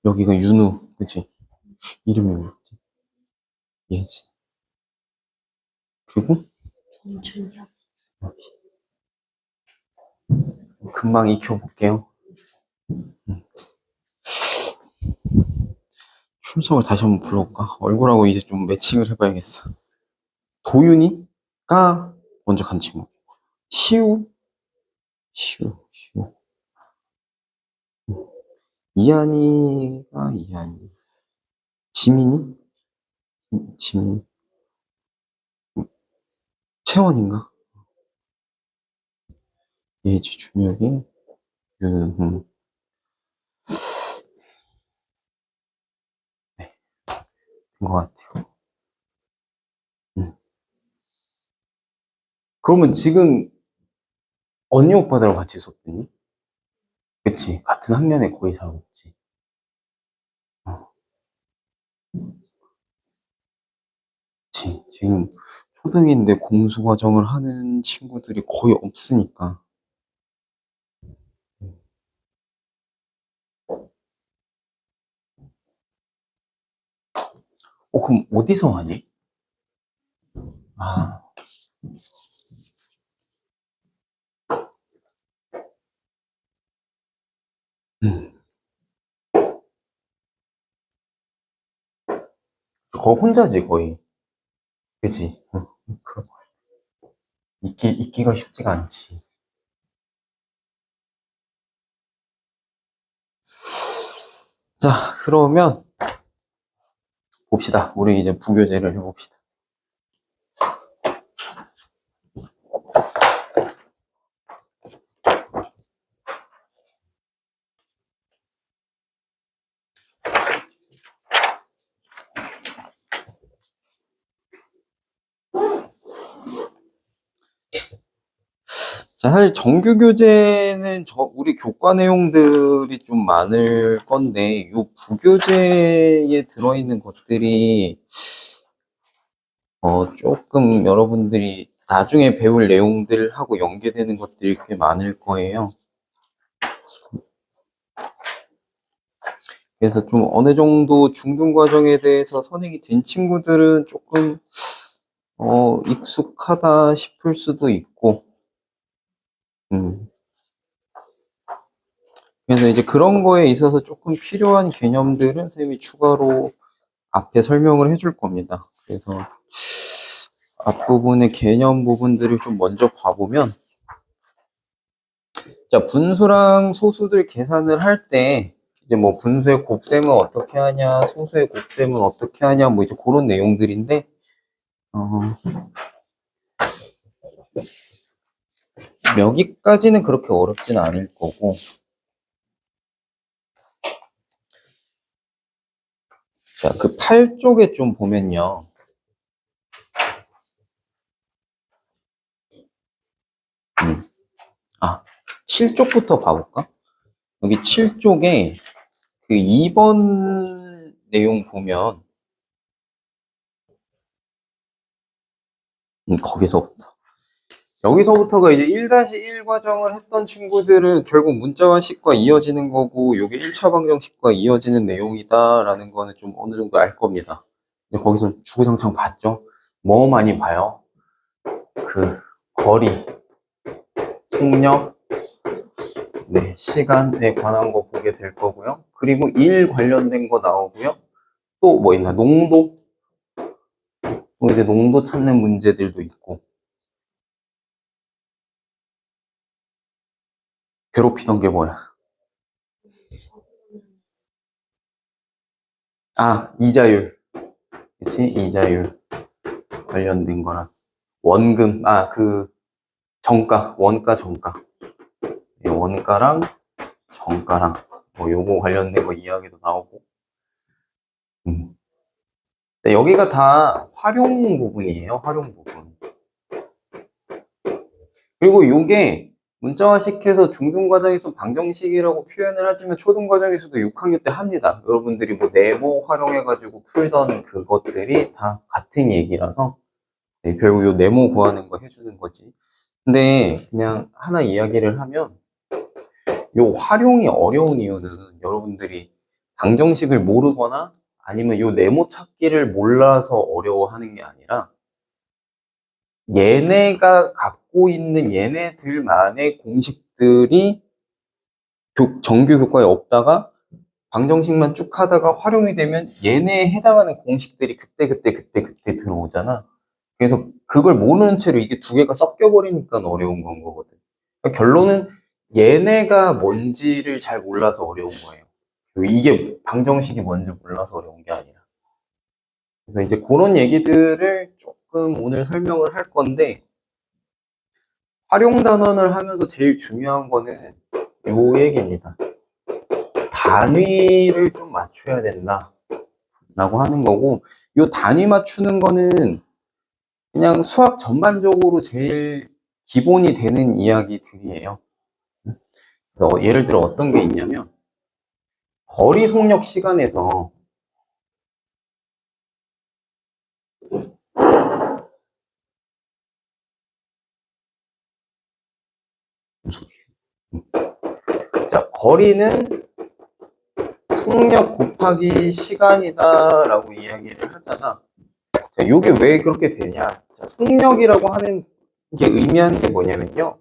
여기가 윤우, 그치? 이름이 뭐였지? 얘지. 그리고 전준혁. 금방 익혀볼게요. 출석을 다시 한번 불러볼까? 얼굴하고 이제 좀 매칭을 해봐야겠어. 도윤이가 먼저 간 친구. 시우. 이한이가 이한이. 지민이? 지민. 채원인가? 예지, 준혁이, 윤은, 네, 된 것 같아요. 그러면 지금 언니 오빠들하고 같이 수업했니? 그치? 같은 학년에 거의 잘 없지. 어, 그치. 지금 초등인데 공수 과정을 하는 친구들이 거의 없으니까. 그럼 어디서 하니? 아, 음. 거의 혼자지, 거의. 그치? 그럼 있기가 쉽지가 않지. 자, 그러면 봅시다. 우리 이제 부교재를 해봅시다. 자, 사실 정규 교재는 우리 교과 내용들이 좀 많을 건데, 요 부교재에 들어있는 것들이, 조금 여러분들이 나중에 배울 내용들하고 연계되는 것들이 꽤 많을 거예요. 그래서 좀 어느 정도 중등 과정에 대해서 선행이 된 친구들은 조금, 익숙하다 싶을 수도 있고, 그래서 이제 그런 거에 있어서 조금 필요한 개념들은 선생님이 추가로 앞에 설명을 해줄 겁니다. 그래서 앞부분의 개념 부분들을 좀 먼저 봐보면, 자, 분수랑 소수들 계산을 할 때, 이제 뭐 분수의 곱셈은 어떻게 하냐, 소수의 곱셈은 어떻게 하냐, 뭐 이제 그런 내용들인데, 여기까지는 그렇게 어렵진 않을 거고, 자, 그 8쪽에 좀 보면요. 7쪽부터 봐볼까? 여기 7쪽에 그 2번 내용 보면, 여기서부터가 이제 1-1 과정을 했던 친구들은 결국 문자와식과 이어지는 거고, 이게 1차 방정식과 이어지는 내용이다라는 거는 좀 어느 정도 알 겁니다. 근데 거기서 주구장창 봤죠? 뭐 많이 봐요? 그 거리, 속력, 네, 시간에 관한 거 보게 될 거고요. 그리고 일 관련된 거 나오고요. 또 뭐 있나? 농도? 또 이제 농도 찾는 문제들도 있고. 괴롭히던 게 뭐야? 이자율. 그치? 이자율 관련된 거랑. 원금, 정가, 원가, 정가. 네, 원가랑 정가랑, 뭐, 요거 관련된 거 이야기도 나오고. 네, 여기가 다 활용 부분이에요, 활용 부분. 그리고 요게 문자화식해서 중등과정에서 방정식이라고 표현을 하지만 초등과정에서도 6학년 때 합니다. 여러분들이 뭐 네모 활용해가지고 풀던 그것들이 다 같은 얘기라서, 네, 결국 요 네모 구하는 거 해주는 거지. 근데 그냥 하나 이야기를 하면, 요 활용이 어려운 이유는 여러분들이 방정식을 모르거나 아니면 요 네모 찾기를 몰라서 어려워하는 게 아니라 얘네가 갖고 있는 얘네들만의 공식들이 정규 교과에 없다가 방정식만 쭉 하다가 활용이 되면 얘네에 해당하는 공식들이 그때 들어오잖아. 그래서 그걸 모르는 채로 이게 두 개가 섞여버리니까 어려운 건 거거든. 그러니까 결론은 얘네가 뭔지를 잘 몰라서 어려운 거예요. 이게 방정식이 뭔지 몰라서 어려운 게 아니라. 그래서 이제 그런 얘기들을 조금 오늘 설명을 할 건데, 활용 단원을 하면서 제일 중요한 거는 요 얘기입니다. 단위를 좀 맞춰야 된다 라고 하는 거고, 요 단위 맞추는 거는 그냥 수학 전반적으로 제일 기본이 되는 이야기들이에요. 그래서 예를 들어 어떤 게 있냐면, 거리 속력 시간에서 자, 거리는 속력 곱하기 시간이다 라고 이야기를 하잖아. 자, 요게 왜 그렇게 되냐. 자, 속력이라고 하는 게 의미하는 게 뭐냐면요.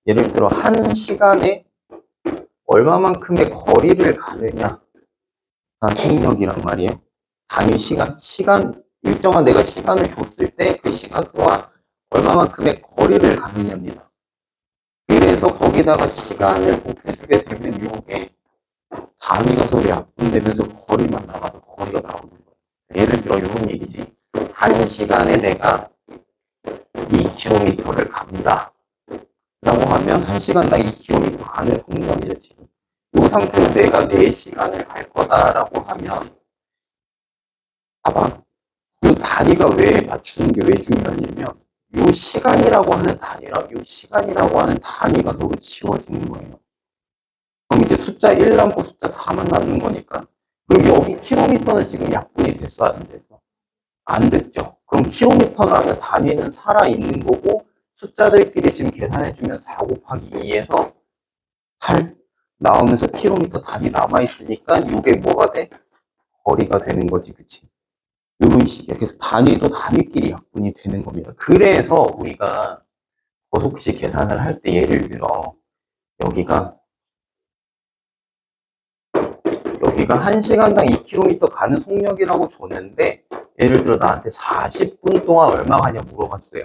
예를 들어 한 시간에 얼마만큼의 거리를 가느냐가 속력이란 말이에요. 단위 시간, 일정한 내가 시간을 줬을 때 그 시간 동안 얼마만큼의 거리를 가느냐입니다. 그래서 거기다가 시간을 곱해주게 되면 요게 단위가 서로 약분되면서 거리만 나가서 거리가 나오는 거예요. 예를 들어 이런 얘기지. 한 시간에 내가 2km를 간다 라고 하면 1시간당 2km 가는 속력이죠 지금. 이 상태로 내가 4시간을 갈 거다라고 하면 봐봐. 이 단위가 왜 맞추는 게 왜 중요하냐면 이 시간이라고 하는 단위랑 이 시간이라고 하는 단위가 서로 지워지는 거예요. 그럼 이제 숫자 1 남고 숫자 4만 남는 거니까. 그리고 여기 킬로미터는 지금 약분이 됐어 안 됐어? 안 됐죠. 그럼 킬로미터라는 단위는 살아있는 거고 숫자들끼리 지금 계산해주면 4 곱하기 2에서 8 나오면서 킬로미터 단위 남아있으니까 이게 뭐가 돼? 거리가 되는 거지, 그치? 이런 식이야. 그래서 단위도 단위끼리 약분이 되는 겁니다. 그래서 우리가 거속시 계산을 할 때 예를 들어 여기가 1시간당 2km 가는 속력이라고 줬는데 예를 들어 나한테 40분 동안 얼마 가냐 물어봤어요.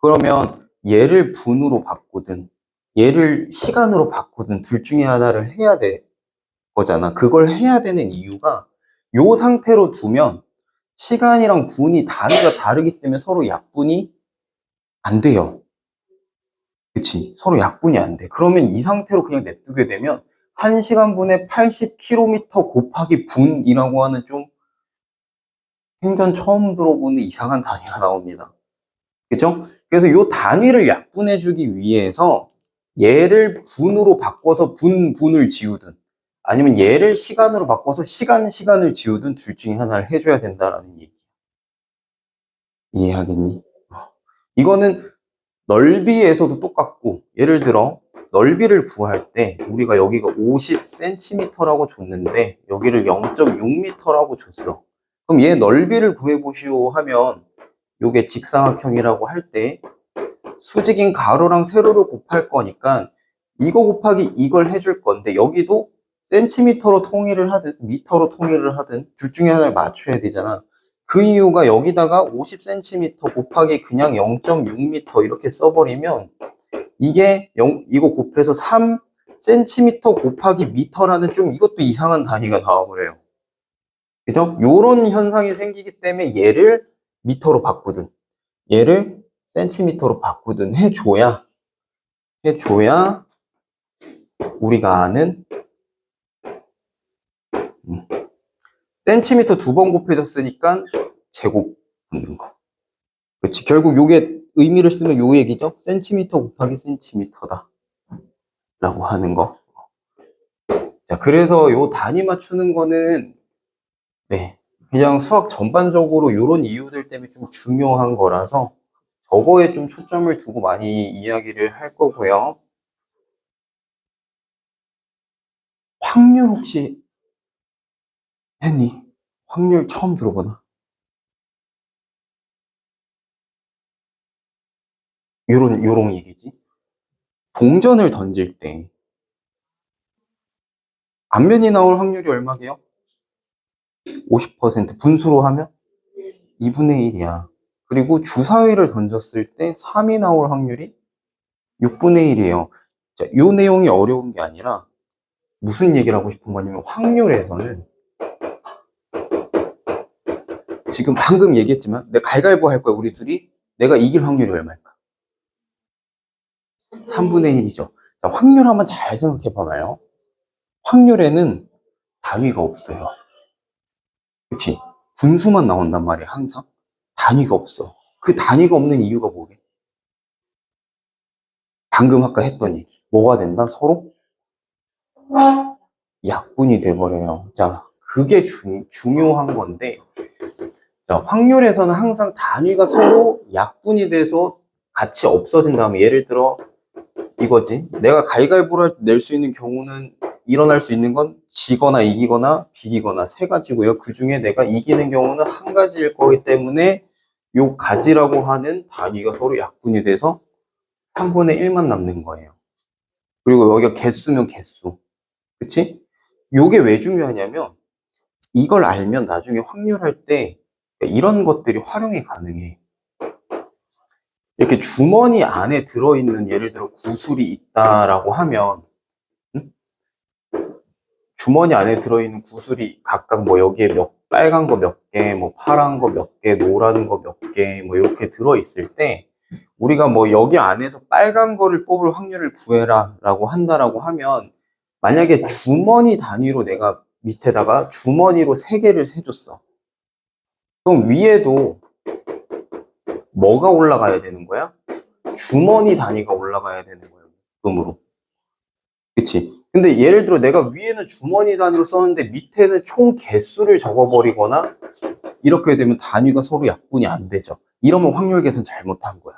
그러면 얘를 분으로 바꾸든 얘를 시간으로 바꾸든 둘 중에 하나를 해야 돼 거잖아. 그걸 해야 되는 이유가 요 상태로 두면 시간이랑 분이 단위가 다르기 때문에 서로 약분이 안 돼요. 그치? 서로 약분이 안 돼. 그러면 이 상태로 그냥 냅두게 되면 1시간분에 80km 곱하기 분이라고 하는 좀 생전 처음 들어보는 이상한 단위가 나옵니다. 그죠? 그래서 이 단위를 약분해주기 위해서 얘를 분으로 바꿔서 분을 지우든 아니면 얘를 시간으로 바꿔서 시간을 지우든 둘 중에 하나를 해줘야 된다라는 얘기. 이해하겠니? 이거는 넓이에서도 똑같고 예를 들어 넓이를 구할 때 우리가 여기가 50cm라고 줬는데 여기를 0.6m라고 줬어. 그럼 얘 넓이를 구해보시오 하면 요게 직사각형이라고 할 때 수직인 가로랑 세로를 곱할 거니까 이거 곱하기 이걸 해줄 건데 여기도 센티미터로 통일을 하든 미터로 통일을 하든 둘 중에 하나를 맞춰야 되잖아. 그 이유가 여기다가 50cm 곱하기 그냥 0.6m 이렇게 써버리면 이게 이거 곱해서 3cm 곱하기 미터라는 좀 이것도 이상한 단위가 나와버려요. 그죠? 요런 현상이 생기기 때문에 얘를 미터로 바꾸든 얘를 센티미터로 바꾸든 해줘야 우리가 아는 센티미터 2번 곱해졌으니까 제곱 붙는 거. 그렇지. 결국 요게 의미를 쓰면 요 얘기죠. 센티미터 곱하기 센티미터다 라고 하는 거. 자, 그래서 요 단위 맞추는 거는 네, 그냥 수학 전반적으로 요런 이유들 때문에 좀 중요한 거라서 저거에 좀 초점을 두고 많이 이야기를 할 거고요. 확률 혹시 했니? 확률 처음 들어보나? 요런 얘기지. 동전을 던질 때 앞면이 나올 확률이 얼마게요? 50%. 분수로 하면 2분의 1이야. 그리고 주사위를 던졌을 때 3이 나올 확률이 6분의 1이에요. 자, 요 내용이 어려운 게 아니라 무슨 얘기를 하고 싶은 거냐면 확률에서는 지금 방금 얘기했지만 내가 가위바위보 할 거야, 우리 둘이. 내가 이길 확률이 얼마일까? 3분의 1이죠. 자, 확률 한번 잘 생각해 봐봐요. 확률에는 단위가 없어요. 그치? 분수만 나온단 말이야, 항상. 단위가 없어. 그 단위가 없는 이유가 뭐게? 방금 아까 했던 얘기. 뭐가 된다? 서로 약분이 돼버려요. 자, 그게 중요한 건데, 자, 확률에서는 항상 단위가 서로 약분이 돼서 같이 없어진 다음에, 예를 들어 이거지. 내가 가위바위보를 낼 수 있는 경우는, 일어날 수 있는 건 지거나 이기거나 비기거나 세 가지고요. 그 중에 내가 이기는 경우는 한 가지일 거기 때문에 요 가지라고 하는 단위가 서로 약분이 돼서 3분의 1만 남는 거예요. 그리고 여기가 개수면 개수. 그치? 요게 왜 중요하냐면 이걸 알면 나중에 확률할 때 이런 것들이 활용이 가능해. 이렇게 주머니 안에 들어있는, 예를 들어 구슬이 있다라고 하면, 응? 주머니 안에 들어있는 구슬이 각각 뭐 여기에 빨간 거 몇 개, 뭐 파란 거 몇 개, 노란 거 몇 개, 뭐 이렇게 들어있을 때 우리가 뭐 여기 안에서 빨간 거를 뽑을 확률을 구해라 라고 한다라고 하면, 만약에 주머니 단위로 내가 밑에다가 주머니로 3개를 세줬어. 그럼 위에도 뭐가 올라가야 되는 거야? 주머니 단위가 올라가야 되는 거예요. 묶음으로. 그치? 근데 예를 들어 내가 위에는 주머니 단위로 썼는데 밑에는 총 개수를 적어버리거나 이렇게 되면 단위가 서로 약분이 안 되죠. 이러면 확률 계산 잘못한 거야.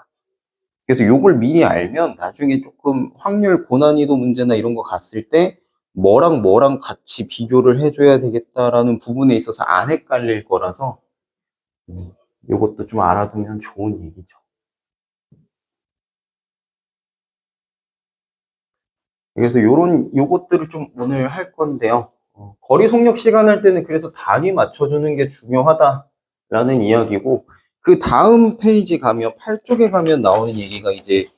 그래서 요걸 미리 알면 나중에 조금 확률 고난이도 문제나 이런 거 갔을 때 뭐랑 뭐랑 같이 비교를 해줘야 되겠다라는 부분에 있어서 안 헷갈릴 거라서 요것도 좀 알아두면 좋은 얘기죠. 그래서 요것들을 좀 오늘 할 건데요. 거리 속력 시간 할 때는 그래서 단위 맞춰주는 게 중요하다라는 이야기고, 그 다음 페이지 가면 8쪽에 가면 나오는 얘기가 이제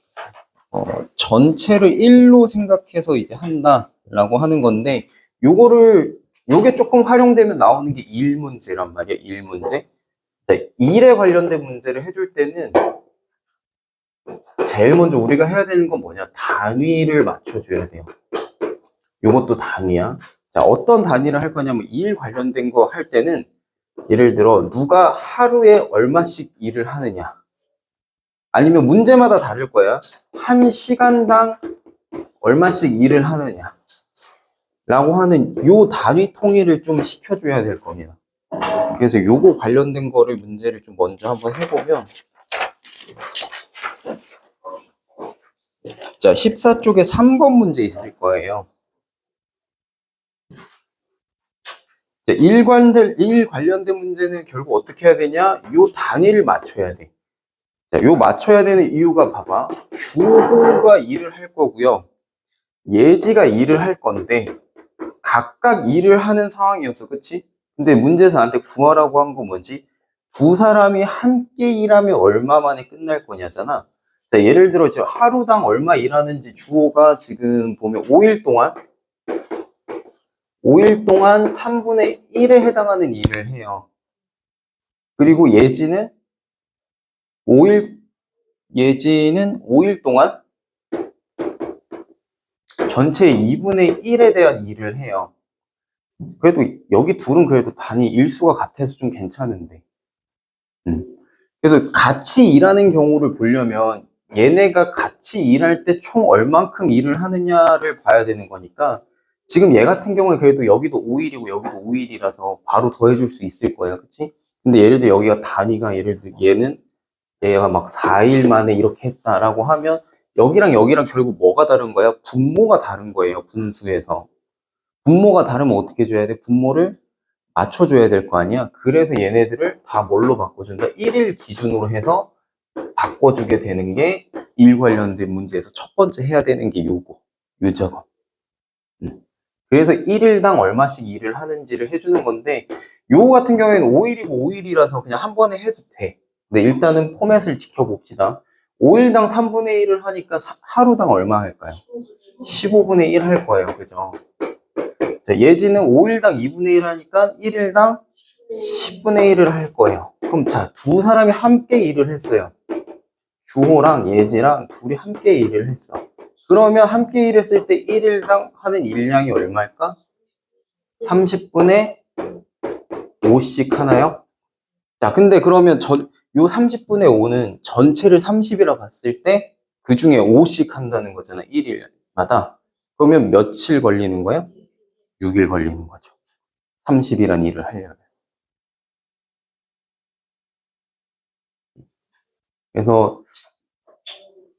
전체를 1로 생각해서 이제 한다라고 하는 건데, 요게 조금 활용되면 나오는 게 1문제란 말이야, 1문제. 1에 관련된 문제를 해줄 때는 제일 먼저 우리가 해야 되는 건 뭐냐? 단위를 맞춰줘야 돼요. 요것도 단위야. 자, 어떤 단위를 할 거냐면 일 관련된 거 할 때는 예를 들어 누가 하루에 얼마씩 일을 하느냐, 아니면 문제마다 다를 거야. 한 시간당 얼마씩 일을 하느냐 라고 하는 요 단위 통일을 좀 시켜줘야 될 겁니다. 그래서 요거 관련된 거를 문제를 좀 먼저 한번 해보면, 자, 14쪽에 3번 문제 있을 거예요. 일 관련된 문제는 결국 어떻게 해야 되냐? 요 단위를 맞춰야 돼. 자, 요 맞춰야 되는 이유가 봐봐. 주호가 일을 할 거고요. 예지가 일을 할 건데 각각 일을 하는 상황이었어. 그치? 근데 문제에서 나한테 구하라고 한 건 뭐지? 두 사람이 함께 일하면 얼마 만에 끝날 거냐잖아. 자, 예를 들어 지금 하루당 얼마 일하는지 주호가 지금 보면 5일 동안 3분의 1에 해당하는 일을 해요. 그리고 예지는 5일 동안 전체 2분의 1에 대한 일을 해요. 그래도 여기 둘은 그래도 단위 일수가 같아서 좀 괜찮은데. 그래서 같이 일하는 경우를 보려면 얘네가 같이 일할 때 총 얼만큼 일을 하느냐를 봐야 되는 거니까, 지금 얘 같은 경우에 그래도 여기도 5일이고 여기도 5일이라서 바로 더해줄 수 있을 거예요. 그치? 근데 예를 들어 여기가 단위가, 예를 들어 얘가 막 4일 만에 이렇게 했다라고 하면 여기랑 여기랑 결국 뭐가 다른 거야? 분모가 다른 거예요. 분수에서. 분모가 다르면 어떻게 줘야 돼? 분모를 맞춰줘야 될 거 아니야. 그래서 얘네들을 다 뭘로 바꿔준다? 1일 기준으로 해서 바꿔주게 되는 게 일 관련된 문제에서 첫 번째 해야 되는 게 요거, 요 작업. 그래서 1일당 얼마씩 일을 하는지를 해주는 건데, 요거 같은 경우에는 5일이고 5일이라서 그냥 한 번에 해도 돼. 근데 일단은 포맷을 지켜봅시다. 5일당 3분의 1을 하니까 하루당 얼마 할까요? 15분의 1 할 거예요. 그죠? 자, 예지는 5일당 2분의 1 하니까 1일당 10분의 1을 할 거예요. 그럼 자, 두 사람이 함께 일을 했어요. 주호랑 예지랑 둘이 함께 일을 했어. 그러면 함께 일했을 때 1일당 하는 일량이 얼마일까? 30분의 5씩 하나요? 자, 근데 그러면 요 30분의 5는 전체를 30이라 봤을 때 그 중에 5씩 한다는 거잖아, 1일마다. 그러면 며칠 걸리는 거야? 6일 걸리는 거죠. 30이란 일을 하려면. 그래서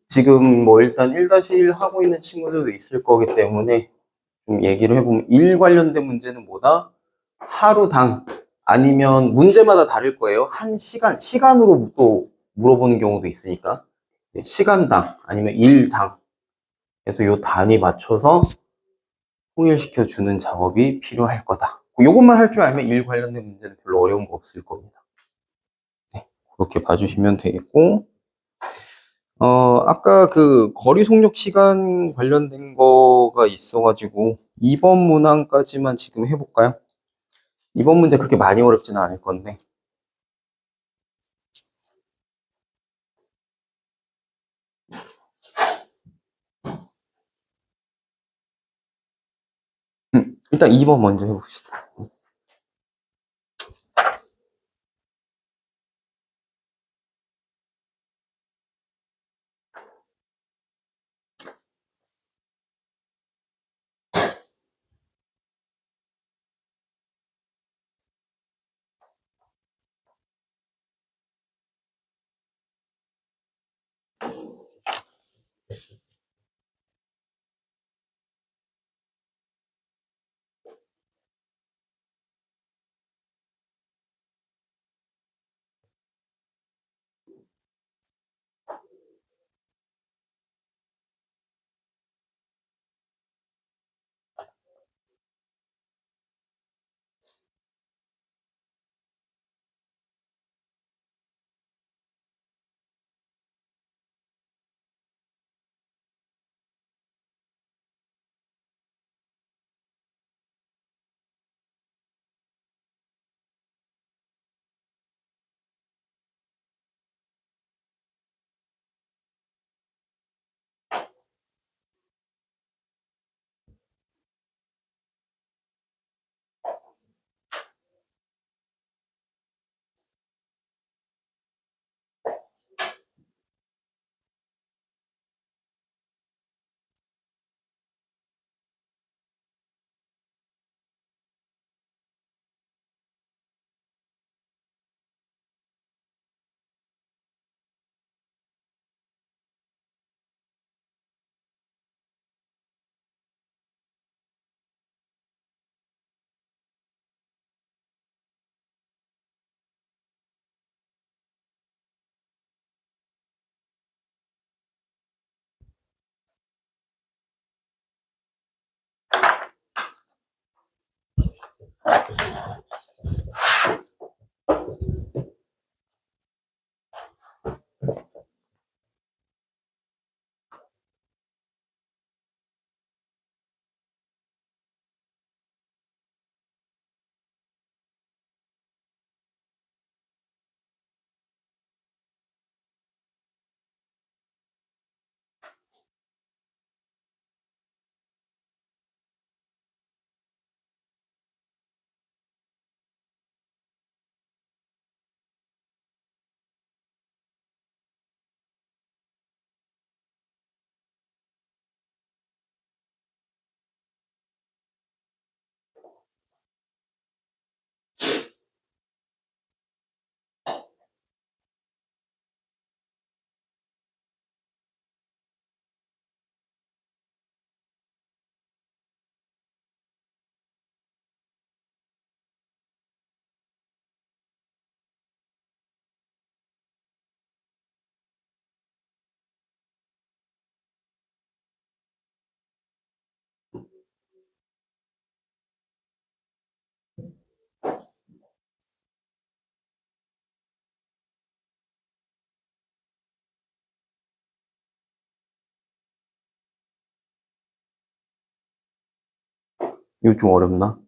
지금 뭐 일단 1-1 하고 있는 친구들도 있을 거기 때문에 좀 얘기를 해보면 일 관련된 문제는 뭐다? 하루당 아니면 문제마다 다를 거예요. 한 시간으로 또 물어보는 경우도 있으니까 시간당 아니면 일당 그래서 요 단위 맞춰서 통일시켜 주는 작업이 필요할 거다. 요것만 할 줄 알면 일 관련된 문제는 별로 어려운 거 없을 겁니다. 네, 그렇게 봐주시면 되겠고 아까 그 거리 속력 시간 관련된 거가 있어가지고 2번 문항까지만 지금 해볼까요? 이번 문제 그렇게 많이 어렵지는 않을 건데 일단 2번 먼저 해봅시다. 이거 좀 어렵나?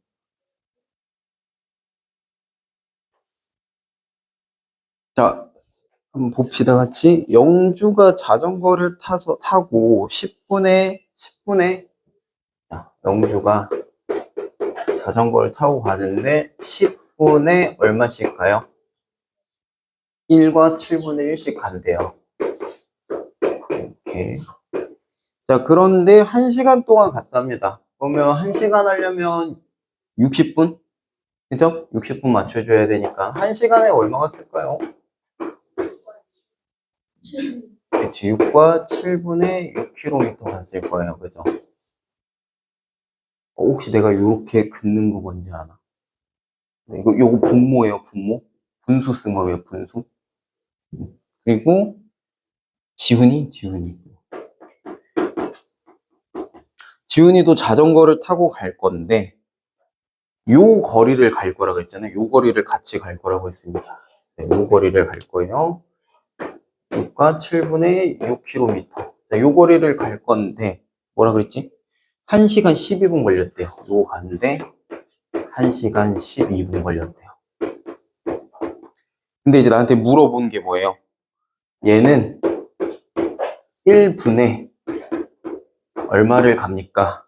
자, 한번 봅시다, 같이. 영주가 자전거를 타고 10분에, 영주가 자전거를 타고 가는데 10분에 얼마씩 가요? 1과 7분의 1씩 간대요. 이렇게. 자, 그런데 1시간 동안 갔답니다. 그러면 1시간 하려면 60분? 그죠? 60분 맞춰줘야 되니까. 1시간에 얼마가 쓸까요? 그치, 6과 7분의 6km 갔을 거예요. 그죠? 혹시 내가 이렇게 긋는 거 뭔지 아나? 네, 요거 분모예요, 분모. 분수 쓴 거예요, 분수. 그리고 지훈이. 지훈이도 자전거를 타고 갈 건데, 요 거리를 갈 거라고 했잖아요. 요 거리를 같이 갈 거라고 했습니다. 네, 요 거리를 갈 거예요. 6과 7분의 6km. 자, 요 거리를 갈 건데, 뭐라 그랬지? 1시간 12분 걸렸대요. 요 가는데, 1시간 12분 걸렸대요. 근데 이제 나한테 물어본 게 뭐예요? 얘는 1분에 얼마를 갑니까?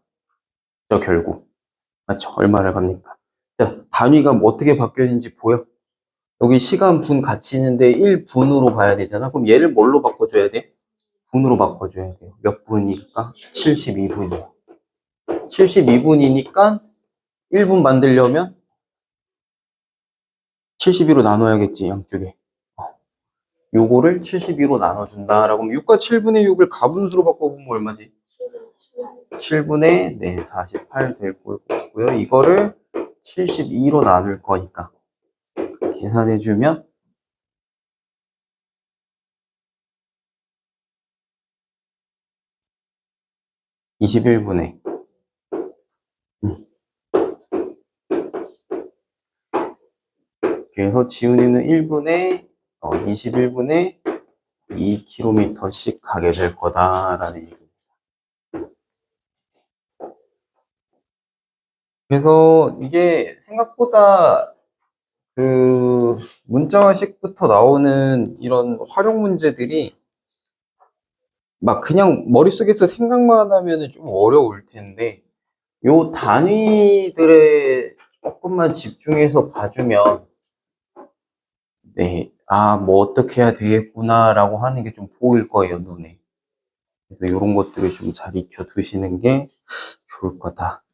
저 결국. 맞죠? 얼마를 갑니까? 자, 단위가 뭐 어떻게 바뀌었는지 보여? 여기 시간, 분 같이 있는데 1분으로 봐야 되잖아. 그럼 얘를 뭘로 바꿔줘야 돼? 분으로 바꿔줘야 돼요. 몇 분이니까? 72분이요. 72분이니까 1분 만들려면 72로 나눠야겠지, 양쪽에. 요거를 72로 나눠준다라고 하면 6과 7분의 6을 가분수로 바꿔보면 얼마지? 7분의 48 될 거고요. 이거를 72로 나눌 거니까 계산해주면 21분에. 그래서 지훈이는 1분에 21분에 2km씩 가게 될 거다라는 얘기입니다. 그래서 이게 생각보다 그 문자식부터 나오는 이런 활용 문제들이 막 그냥 머릿속에서 생각만 하면 좀 어려울 텐데 요 단위들에 조금만 집중해서 봐주면 네, 뭐 어떻게 해야 되겠구나라고 하는 게 좀 보일 거예요, 눈에. 그래서 이런 것들을 좀 잘 익혀 두시는 게 좋을 거다.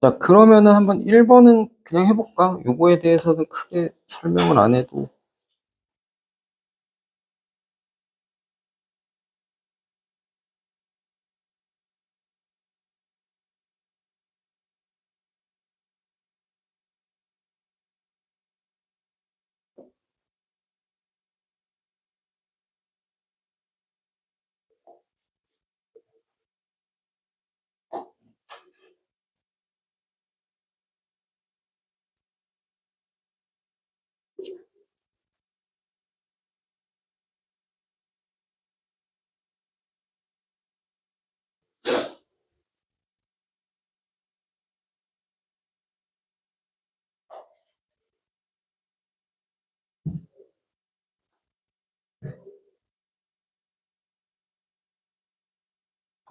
자, 그러면은 한번 1번은 그냥 해볼까? 요거에 대해서는 크게 설명을 안 해도.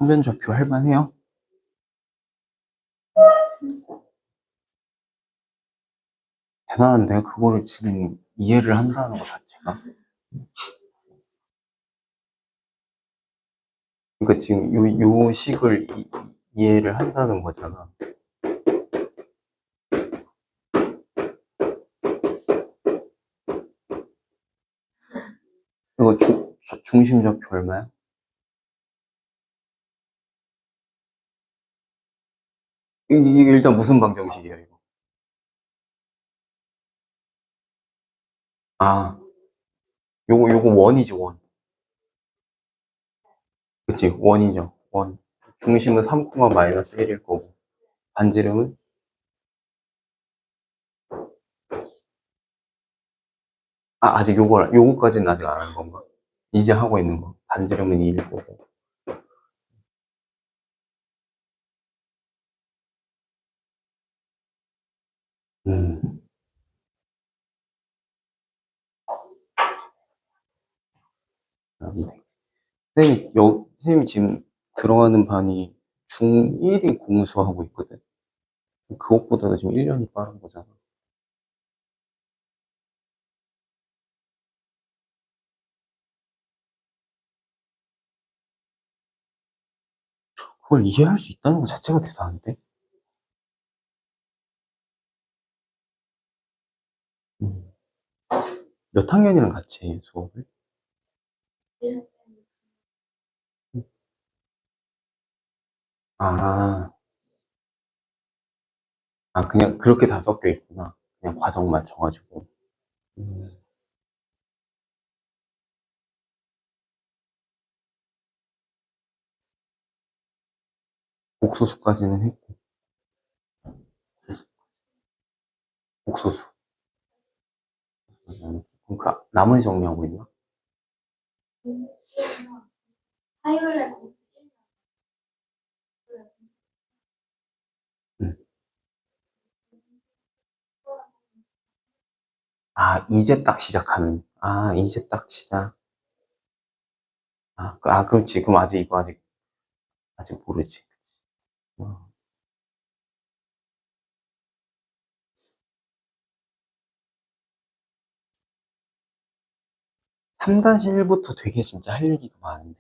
평면좌표 할만해요? 대단한데, 그거를 지금 이해를 한다는 것 자체가. 그러니까 지금 요 식을 이해를 한다는 거잖아. 이거 중심좌표 얼마야? 이게 일단 무슨 방정식이야, 이거? 아, 요거 원이지, 원. 그치, 원이죠, 원. 중심은 3, 마이너스 1일 거고. 반지름은? 아직 요거까지는 아직 안 한 건가? 이제 하고 있는 거. 반지름은 2일 거고. 음. 선생님이 지금 들어가는 반이 중1이 공수하고 있거든. 그것보다도 지금 1년이 빠른 거잖아. 그걸 이해할 수 있다는 것 자체가 대단한데? 음. 몇 학년이랑 같이 해, 수업을? 아, 그냥 그렇게 다 섞여 있구나. 그냥 과정 맞춰가지고. 음. 옥소수까지는 했고. 옥소수. 그럼 그 나머지 정리하고 있나? 화요일에 음. 이제 딱 시작하는. 이제 딱 시작. 그렇지. 그럼 아직 이거 아직 모르지. 어. 3-1부터 되게 진짜 할 얘기가 많은데.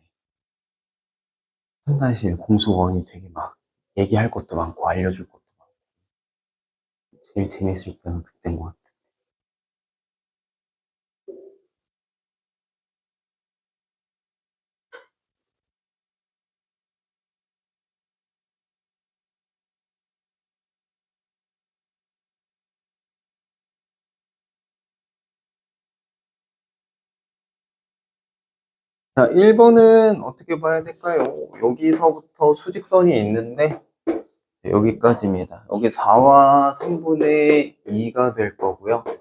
3-1 공수원이 되게 막 얘기할 것도 많고 알려줄 것도 많고. 제일 재밌을 때는 그때인 것 같아. 자, 1번은 어떻게 봐야 될까요? 여기서부터 수직선이 있는데, 여기까지입니다. 여기 4와 3분의 2가 될 거고요. 그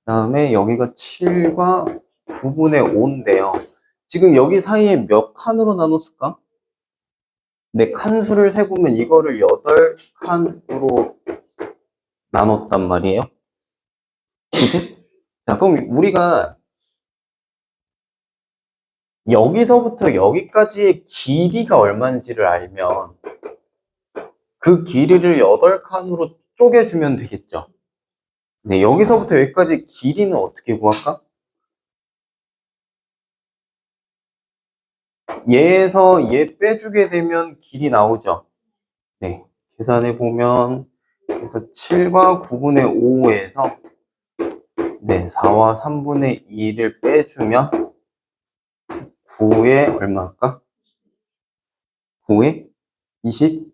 다음에 여기가 7과 9분의 5인데요. 지금 여기 사이에 몇 칸으로 나눴을까? 네, 칸수를 세보면 이거를 8칸으로 나눴단 말이에요. 그치? 자, 그럼 우리가 여기서부터 여기까지의 길이가 얼마인지를 알면 그 길이를 8칸으로 쪼개주면 되겠죠. 네, 여기서부터 여기까지 길이는 어떻게 구할까? 얘에서 얘 빼주게 되면 길이 나오죠. 네, 계산해 보면 그래서 7과 9분의 5에서 네, 4와 3분의 2를 빼주면 9에 얼마일까? 9에 20?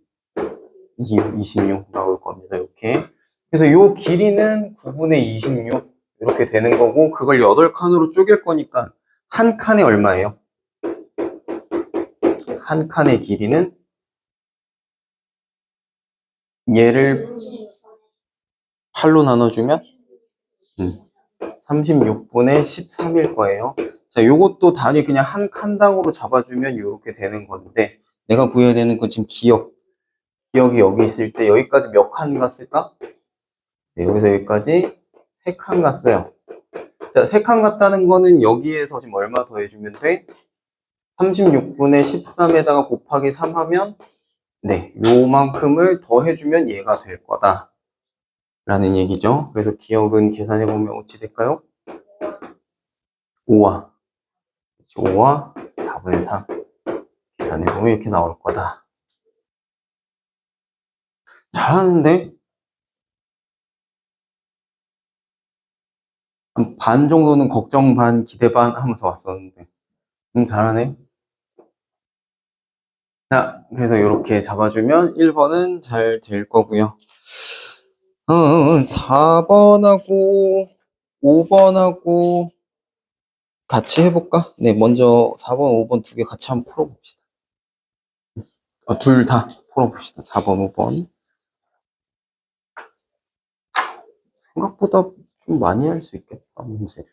26 나올 겁니다. 이렇게. 그래서 이 길이는 9분의 26 이렇게 되는 거고 그걸 8칸으로 쪼갤 거니까 한 칸에 얼마예요? 한 칸의 길이는 얘를 8로 나눠주면 36분의 13일 거예요. 자, 요것도 단위 그냥 한 칸당으로 잡아주면 이렇게 되는 건데 내가 구해야 되는 건 지금 기억이 여기 있을 때 여기까지 몇 칸 갔을까? 네, 여기서 여기까지 3칸 갔어요. 자, 3칸 갔다는 거는 여기에서 지금 얼마 더 해주면 돼? 36분의 13에다가 곱하기 3 하면 네, 요만큼을 더 해주면 얘가 될 거다 라는 얘기죠. 그래서 기억은 계산해보면 어찌 될까요? 5와 5와 4분의 3 계산해보면 이렇게 나올 거다. 잘하는데? 한 반 정도는 걱정 반 기대 반 하면서 왔었는데 잘하네. 자, 그래서 이렇게 잡아주면 1번은 잘 될 거고요. 4번하고 5번하고 같이 해볼까? 네, 먼저 4번, 5번 두 개 같이 한번 풀어봅시다. 둘 다 풀어봅시다. 4번, 5번. 생각보다 좀 많이 할 수 있겠다, 문제를.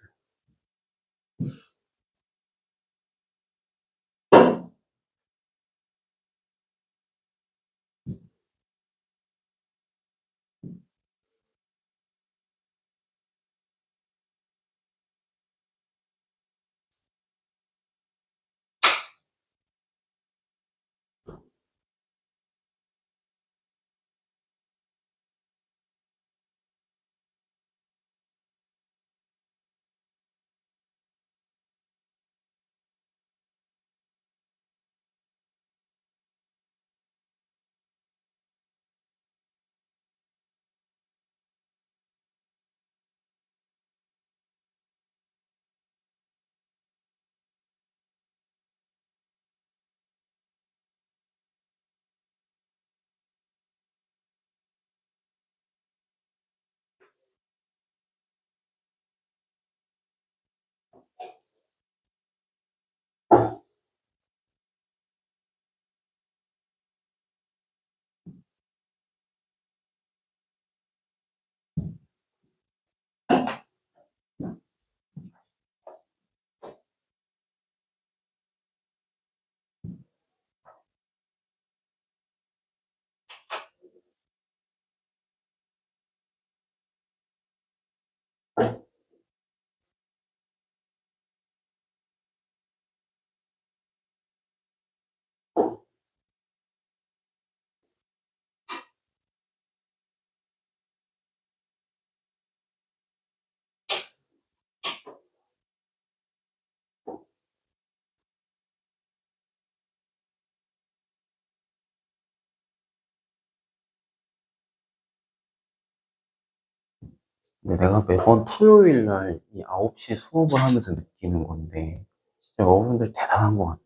근데 내가 매번 토요일 날 이 9시 수업을 하면서 느끼는 건데, 진짜 여러분들 대단한 것 같아.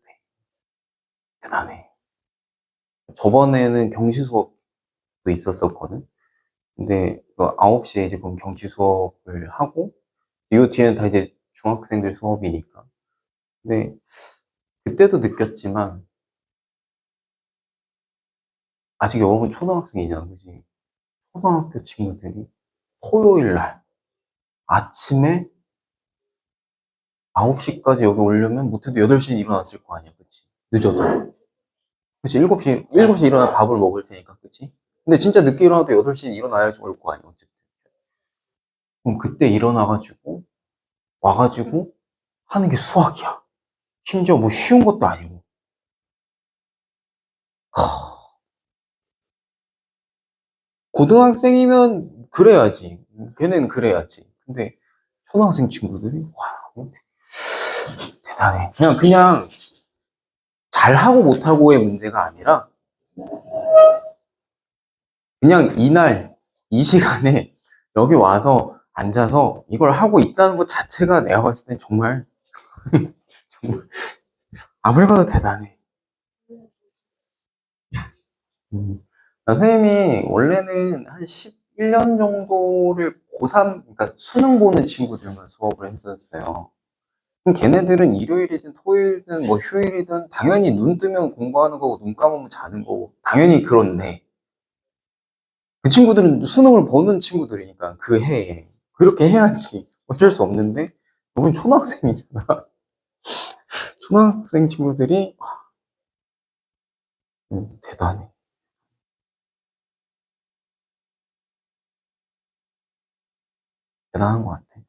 대단해. 저번에는 경시 수업도 있었었거든. 근데 그 9시에 이제 그럼 경시 수업을 하고, 이 뒤에는 다 이제 중학생들 수업이니까. 근데 그때도 느꼈지만, 아직 여러분 초등학생이잖아, 그지? 초등학교 친구들이 토요일 날 아침에 9시까지 여기 오려면 못해도 8시에 일어났을 거 아니야, 그치? 늦어도. 그치, 7시에 일어나 밥을 먹을 테니까, 그치? 근데 진짜 늦게 일어나도 8시에 일어나야지 올 거 아니야, 어쨌든. 그럼 그때 일어나가지고, 와가지고, 하는 게 수학이야. 심지어 뭐 쉬운 것도 아니고. 고등학생이면 그래야지. 걔네는 그래야지. 근데 초등학생 친구들이, 와, 대단해. 그냥 잘하고 못하고의 문제가 아니라, 그냥 이날, 이 시간에 여기 와서 앉아서 이걸 하고 있다는 것 자체가 내가 봤을 때 정말, 정말 아무리 봐도 대단해. 선생님이 원래는 한 11년 정도를 고3, 그러니까 수능 보는 친구들만 수업을 했었어요. 그럼 걔네들은 일요일이든 토요일이든 뭐 휴일이든 당연히 눈 뜨면 공부하는 거고 눈 감으면 자는 거고 당연히 그런데 그 친구들은 수능을 보는 친구들이니까 그 해에 그렇게 해야지 어쩔 수 없는데 너는 초등학생이잖아. 초등학생 친구들이 대단해. 대단한 것 같아.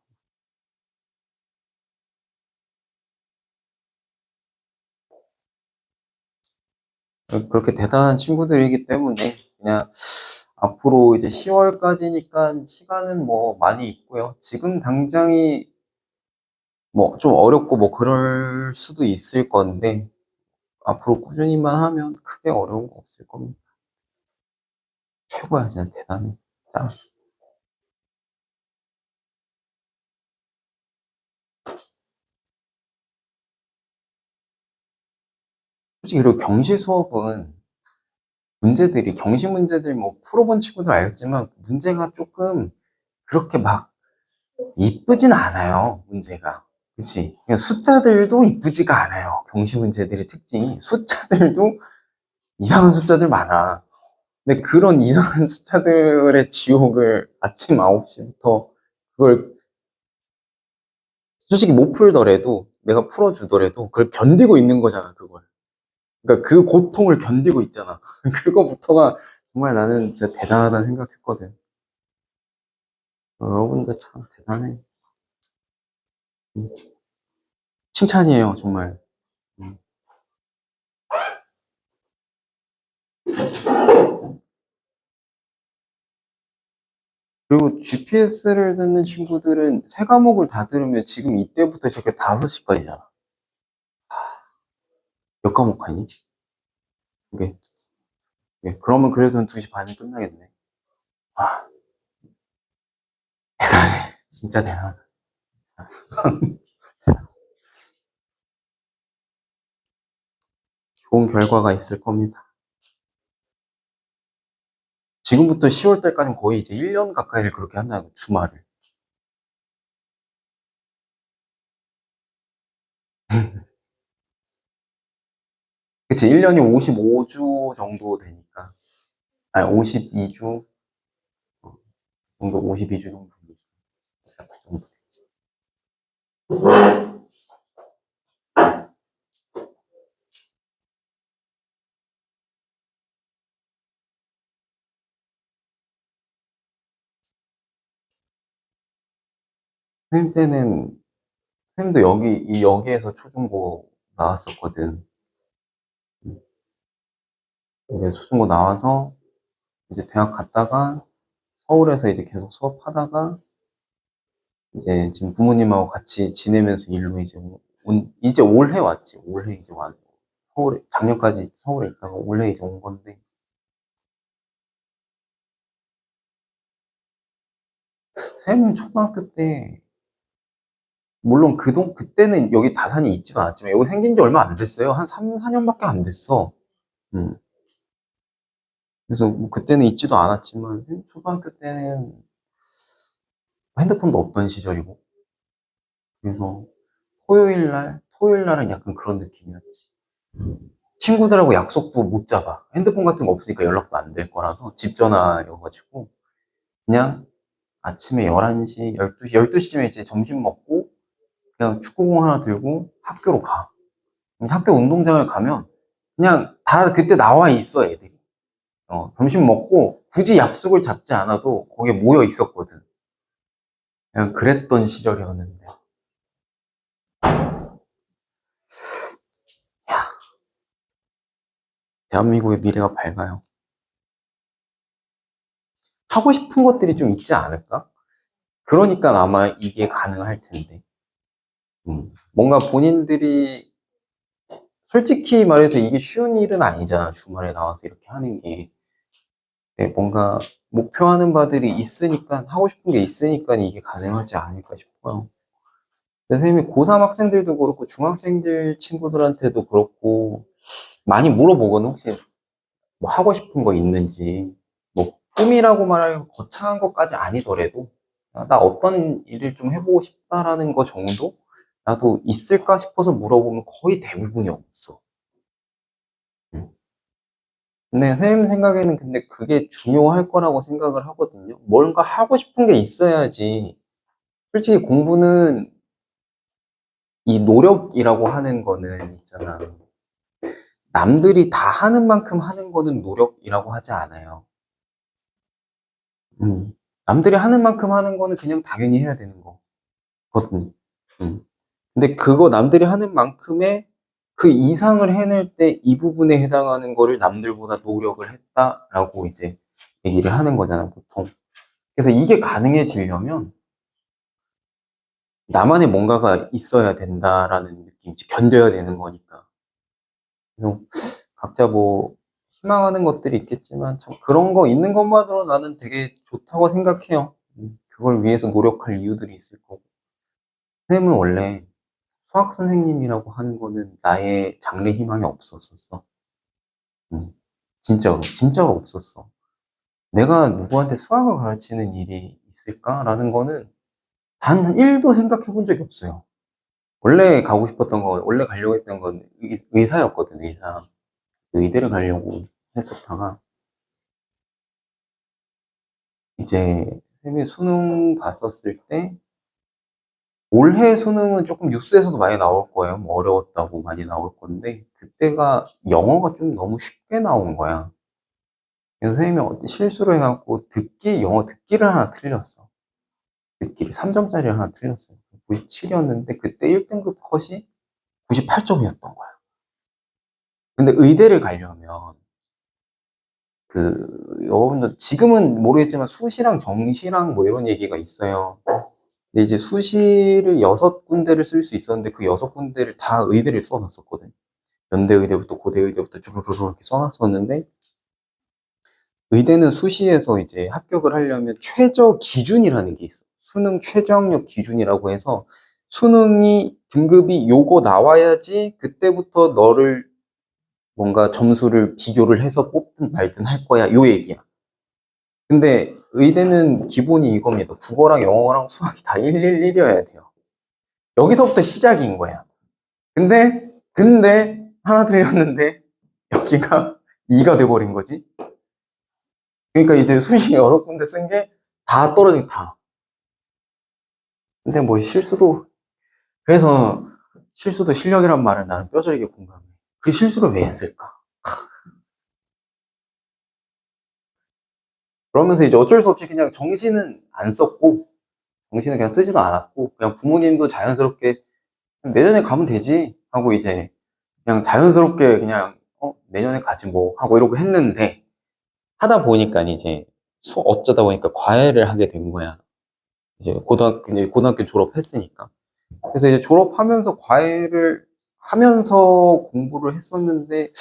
그렇게 대단한 친구들이기 때문에 그냥 앞으로 이제 10월까지니까 시간은 뭐 많이 있고요. 지금 당장이 뭐 좀 어렵고 뭐 그럴 수도 있을 건데 앞으로 꾸준히만 하면 크게 어려운 거 없을 겁니다. 최고야, 진짜 대단해. 자, 솔직히 그리고 경시 수업은 문제들이 경시 문제들 뭐 풀어본 친구들 알겠지만 문제가 조금 그렇게 막 이쁘진 않아요, 문제가. 그치? 그냥 숫자들도 이쁘지가 않아요. 경시 문제들의 특징이. 숫자들도 이상한 숫자들 많아. 근데 그런 이상한 숫자들의 지옥을 아침 9시부터 그걸 솔직히 못 풀더라도 내가 풀어주더라도 그걸 견디고 있는 거잖아, 그걸. 그러니까 그 고통을 견디고 있잖아. 그거부터가 정말 나는 진짜 대단하다는 생각했거든. 여러분들 참 대단해. 음, 칭찬이에요, 정말. 음. 그리고 GPS를 듣는 친구들은 세 과목을 다 들으면 지금 이때부터 저렇게 5시까지잖아. 몇 과목 하니? 두 개. 그러면 그래도 한 2시 반에 끝나겠네. 아, 대단해. 진짜 대단하다. 좋은 결과가 있을 겁니다. 지금부터 10월 달까지는 거의 이제 1년 가까이를 그렇게 한다는 주말을. 그치, 1년이 55주 정도 되니까. 아니, 52주 정도, 52주 정도. 그 정도 되지. 선생님 때는, 선생님도 이 여기에서 초중고 나왔었거든. 이제 초중고 나와서 이제 대학 갔다가 서울에서 이제 계속 수업하다가 이제 지금 부모님하고 같이 지내면서 일로 이제 이제 올해 왔지. 올해 이제 서울에, 작년까지 서울에 있다가 올해 이제 온 건데. 쌤은 초등학교 때, 물론 그때는 여기 다산이 있지도 않았지만, 여기 생긴 지 얼마 안 됐어요. 한 3, 4년밖에 안 됐어. 음. 그래서 뭐 그때는 있지도 않았지만, 초등학교 때는 핸드폰도 없던 시절이고, 그래서 토요일 날은 약간 그런 느낌이었지. 친구들하고 약속도 못 잡아. 핸드폰 같은 거 없으니까 연락도 안 될 거라서 집 전화여가지고 그냥 아침에 11시, 12시, 12시쯤에 이제 점심 먹고 그냥 축구공 하나 들고 학교로 가. 학교 운동장을 가면 그냥 다 그때 나와 있어, 애들이. 점심 먹고 굳이 약속을 잡지 않아도 거기에 모여 있었거든. 그냥 그랬던 시절이었는데. 대한민국의 미래가 밝아요. 하고 싶은 것들이 좀 있지 않을까? 그러니까 아마 이게 가능할 텐데. 뭔가 본인들이 솔직히 말해서 이게 쉬운 일은 아니잖아. 주말에 나와서 이렇게 하는 게. 네, 뭔가 목표하는 바들이 있으니까, 하고 싶은 게 있으니까 이게 가능하지 않을까 싶어요. 선생님이 고3 학생들도 그렇고, 중학생들 친구들한테도 그렇고, 많이 물어보거든. 혹시 뭐 하고 싶은 거 있는지. 뭐, 꿈이라고 말하면 거창한 것까지 아니더라도, 나 어떤 일을 좀 해보고 싶다라는 거 정도? 나도 있을까 싶어서 물어보면 거의 대부분이 없어. 음. 근데 선생님 생각에는 근데 그게 중요할 거라고 생각을 하거든요. 뭔가 하고 싶은 게 있어야지. 솔직히 공부는 이 노력이라고 하는 거는 있잖아. 남들이 다 하는 만큼 하는 거는 노력이라고 하지 않아요. 음. 남들이 하는 만큼 하는 거는 그냥 당연히 해야 되는 거거든. 음. 근데 그거 남들이 하는 만큼의 그 이상을 해낼 때 이 부분에 해당하는 거를 남들보다 노력을 했다라고 이제 얘기를 하는 거잖아, 보통. 그래서 이게 가능해지려면 나만의 뭔가가 있어야 된다라는 느낌이지. 견뎌야 되는 거니까. 그래서 각자 뭐 희망하는 것들이 있겠지만 참 그런 거 있는 것만으로 나는 되게 좋다고 생각해요. 그걸 위해서 노력할 이유들이 있을 거고. 선생님은 원래 수학 선생님이라고 하는 거는 나의 장래 희망이 없었었어. 진짜로 없었어. 내가 누구한테 수학을 가르치는 일이 있을까라는 거는 단 1도 생각해 본 적이 없어요. 원래 가려고 했던 건 의사였거든, 의사. 의대를 가려고 했었다가, 이제, 쌤이 수능 봤었을 때, 올해 수능은 조금 뉴스에서도 많이 나올 거예요. 뭐 어려웠다고 많이 나올 건데, 그때가 영어가 좀 너무 쉽게 나온 거야. 그래서 선생님이 실수를 해갖고 영어 듣기를 하나 틀렸어. 듣기를 3점짜리 하나 틀렸어요. 97이었는데, 그때 1등급 컷이 98점이었던 거야. 근데 의대를 가려면, 여러분들, 지금은 모르겠지만 수시랑 정시랑 뭐 이런 얘기가 있어요. 근데 이제 수시를 6군데를 쓸 수 있었는데 그 6군데를 다 의대를 써놨었거든. 연대의대부터 고대의대부터 주르르 이렇게 써놨었는데 의대는 수시에서 이제 합격을 하려면 최저 기준이라는 게 있어. 수능 최저학력 기준이라고 해서 수능이 등급이 요거 나와야지 그때부터 너를 뭔가 점수를 비교를 해서 뽑든 말든 할 거야. 요 얘기야. 근데 의대는 기본이 이겁니다. 국어랑 영어랑 수학이 다 111이어야 돼요. 여기서부터 시작인 거야. 근데 하나 틀렸는데 여기가 2가 돼버린 거지. 그러니까 이제 수시 6군데 쓴 게 다 떨어진 다. 근데 뭐 그래서 실수도 실력이란 말을 나는 뼈저리게 공감해. 그 실수를 왜 했을까? 그러면서 이제 어쩔 수 없이 그냥 정신은 안 썼고, 정신은 그냥 쓰지도 않았고, 그냥 부모님도 자연스럽게 내년에 가면 되지 하고 이제 그냥 자연스럽게 그냥 내년에 가지 뭐 하고 이러고 했는데 하다 보니까 이제 어쩌다 보니까 과외를 하게 된 거야. 이제 고등학교 졸업했으니까. 그래서 이제 졸업하면서 과외를 하면서 공부를 했었는데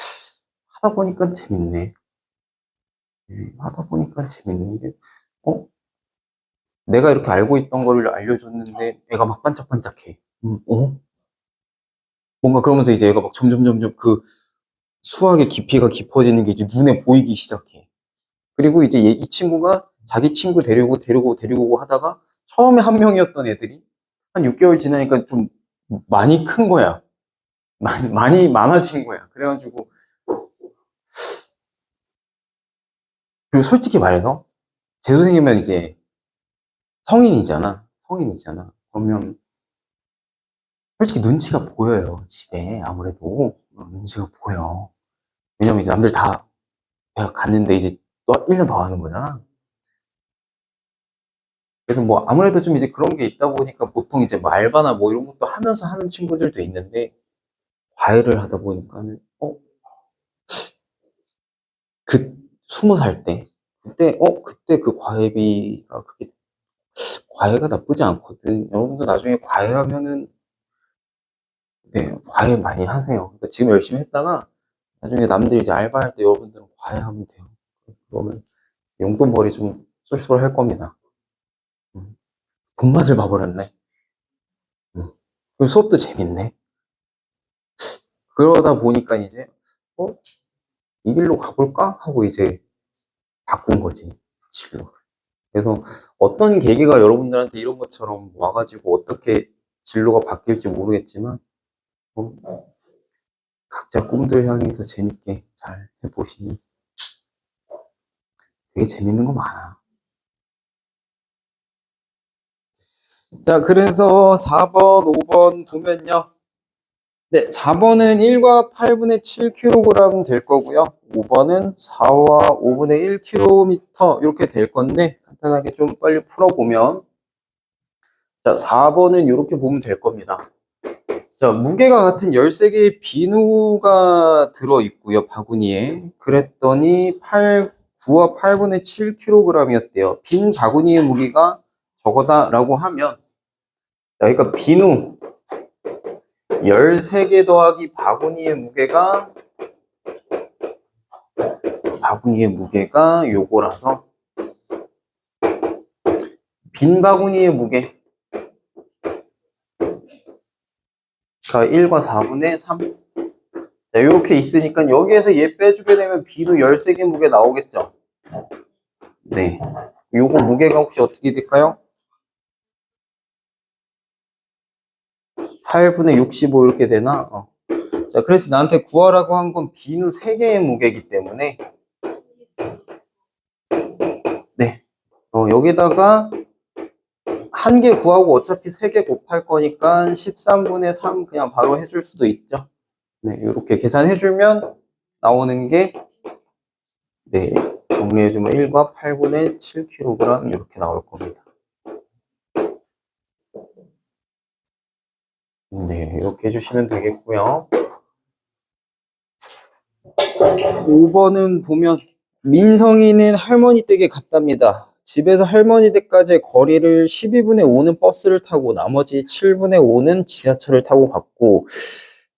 하다 보니까 재밌네. 하다 보니까 재밌는 게 어? 내가 이렇게 알고 있던 거를 알려줬는데 애가 막 반짝반짝해. 뭔가 그러면서 이제 애가 막 점점 그 수학의 깊이가 깊어지는 게 이제 눈에 보이기 시작해. 그리고 이제 이 친구가 자기 친구 데리고 오고 하다가 처음에 한 명이었던 애들이 한 6개월 지나니까 좀 많이 큰 거야. 많이 많아진 거야. 그래가지고, 그리고 솔직히 말해서, 재수생이면 이제 성인이잖아. 그러면 솔직히 눈치가 보여요. 집에 아무래도 눈치가 보여. 왜냐면 이제 남들 다 대학 갔는데 이제 또 1년 더 하는 거잖아. 그래서 뭐 아무래도 좀 이제 그런 게 있다 보니까 보통 이제 뭐 알바나 뭐 이런 것도 하면서 하는 친구들도 있는데 과외를 하다 보니까는 그 20살 때 그때 그 과외비가 그렇게 과외가 나쁘지 않거든. 여러분도 나중에 과외하면은 네, 과외 많이 하세요. 그러니까 지금 열심히 했다가 나중에 남들이 이제 알바할 때 여러분들은 과외하면 돼요. 그러면 용돈벌이 좀 쏠쏠할 겁니다. 음. 돈맛을 봐버렸네. 그리고 수업도 재밌네. 그러다 보니까 이제 어? 이 길로 가볼까? 하고 이제 바꾼 거지. 진로. 그래서 어떤 계기가 여러분들한테 이런 것처럼 와가지고 어떻게 진로가 바뀔지 모르겠지만 각자 꿈들 향해서 재밌게 잘 해보시면 되게 재밌는 거 많아. 자, 그래서 4번, 5번 보면요. 네, 4번은 1과 8분의 7kg 될 거고요. 5번은 4와 5분의 1km 이렇게 될 건데 간단하게 좀 빨리 풀어보면 자, 4번은 이렇게 보면 될 겁니다. 자, 무게가 같은 13개의 비누가 들어있고요, 바구니에. 그랬더니 9와 8분의 7kg이었대요. 빈 바구니의 무게가 저거다라고 하면, 자, 그러니까 비누 13개 더하기 바구니의 무게가 요거라서, 빈 바구니의 무게가 1과 4분의 3. 자, 이렇게 있으니까 여기에서 얘 빼주게 되면 비누 13개 무게 나오겠죠? 네. 요거 무게가 혹시 어떻게 될까요? 8분의 65 이렇게 되나? 자, 그래서 나한테 구하라고 한 건 비누 3개의 무게이기 때문에 네. 여기다가 한 개 구하고 어차피 3개 곱할 거니까 13분의 3 그냥 바로 해줄 수도 있죠. 네, 이렇게 계산해주면 나오는 게 네, 정리해주면 1과 8분의 7kg 이렇게 나올 겁니다. 네, 이렇게 해주시면 되겠고요. 5번은 보면 민성이는 할머니 댁에 갔답니다. 집에서 할머니 댁까지의 거리를 12분의 5는 버스를 타고 나머지 7분의 5는 지하철을 타고 갔고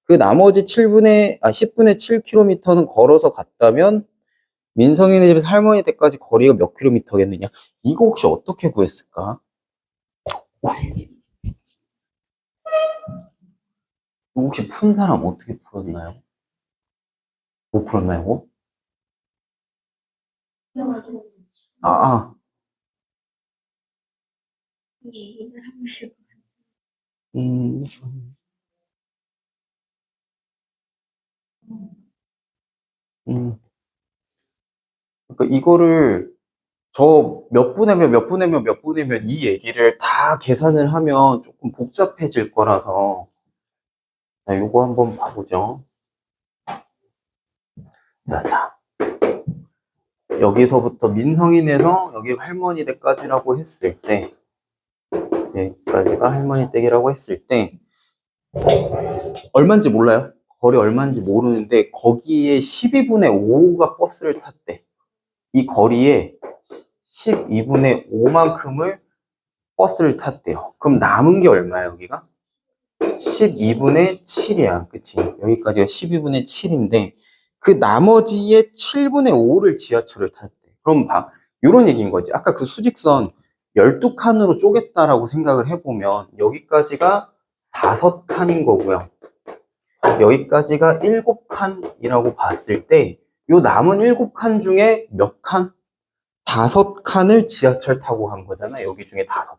그 나머지 10분의 7km는 걸어서 갔다면 민성이네 집에서 할머니 댁까지 거리가 몇 킬로미터겠느냐? 이거 혹시 어떻게 구했을까? 혹시 푼 사람 어떻게 풀었나요? 못 풀었나요? 이거? 그래가지고 아, 얘기를 하고 싶어. 음, 음. 그러니까 이거를 저 몇 분이면 몇 분이면 몇 분이면 이 얘기를 다 계산을 하면 조금 복잡해질 거라서 자, 요거 한번 봐보죠. 자. 여기서부터 민성인에서 여기 할머니 댁까지라고 했을 때 여기까지가 할머니 댁이라고 했을 때 얼마인지 몰라요? 거리 얼마인지 모르는데 거기에 12분의 5가 버스를 탔대. 이 거리에 12분의 5만큼을 버스를 탔대요. 그럼 남은 게 얼마야 여기가? 12분의 7이야. 그치? 여기까지가 12분의 7인데 그 나머지의 7분의 5를 지하철을 탈 때. 그럼 봐. 요런 얘기인 거지. 아까 그 수직선 12칸으로 쪼갰다라고 생각을 해보면 여기까지가 5칸인 거고요. 여기까지가 7칸이라고 봤을 때 요 남은 7칸 중에 몇 칸? 5칸을 지하철 타고 간 거잖아. 여기 중에 5칸.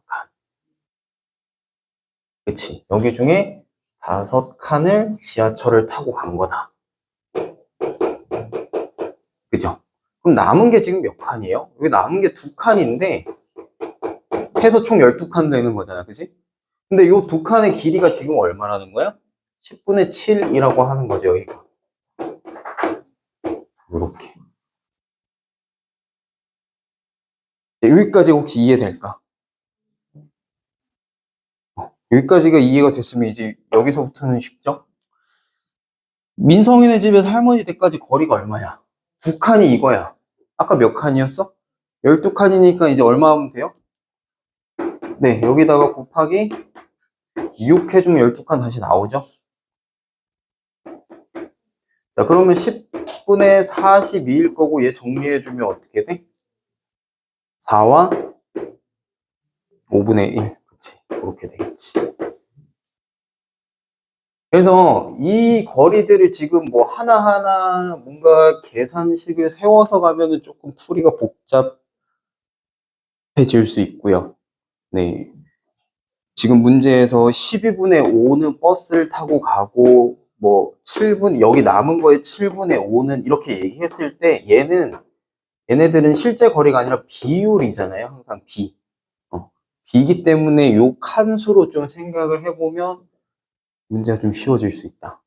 그치? 여기 중에 5칸을 지하철을 타고 간 거다. 그죠? 그럼 남은 게 지금 몇 칸이에요? 여기 남은 게 2칸인데 해서 총 12칸 되는 거잖아. 그치? 근데 요 2칸의 길이가 지금 얼마라는 거야? 10분의 7이라고 하는 거죠, 여기가. 요렇게. 여기까지 혹시 이해될까? 여기까지가 이해가 됐으면 이제 여기서부터는 쉽죠? 민성이네 집에서 할머니 댁까지 거리가 얼마야? 2칸이 이거야. 아까 몇 칸이었어? 12칸이니까 이제 얼마 하면 돼요? 네, 여기다가 곱하기 6 해주면 12칸 다시 나오죠? 자, 그러면 10분의 42일 거고 얘 정리해주면 어떻게 돼? 4와 5분의 1. 그치. 그렇게 되겠지. 그래서 이 거리들을 지금 뭐 하나하나 뭔가 계산식을 세워서 가면은 조금 풀이가 복잡해질 수 있고요. 네. 지금 문제에서 12분의 5는 버스를 타고 가고, 뭐 7분, 여기 남은 거에 7분의 5는 이렇게 얘기했을 때 얘네들은 실제 거리가 아니라 비율이잖아요. 항상 비. 비이기 때문에 요 칸수로 좀 생각을 해보면 문제가 좀 쉬워질 수 있다.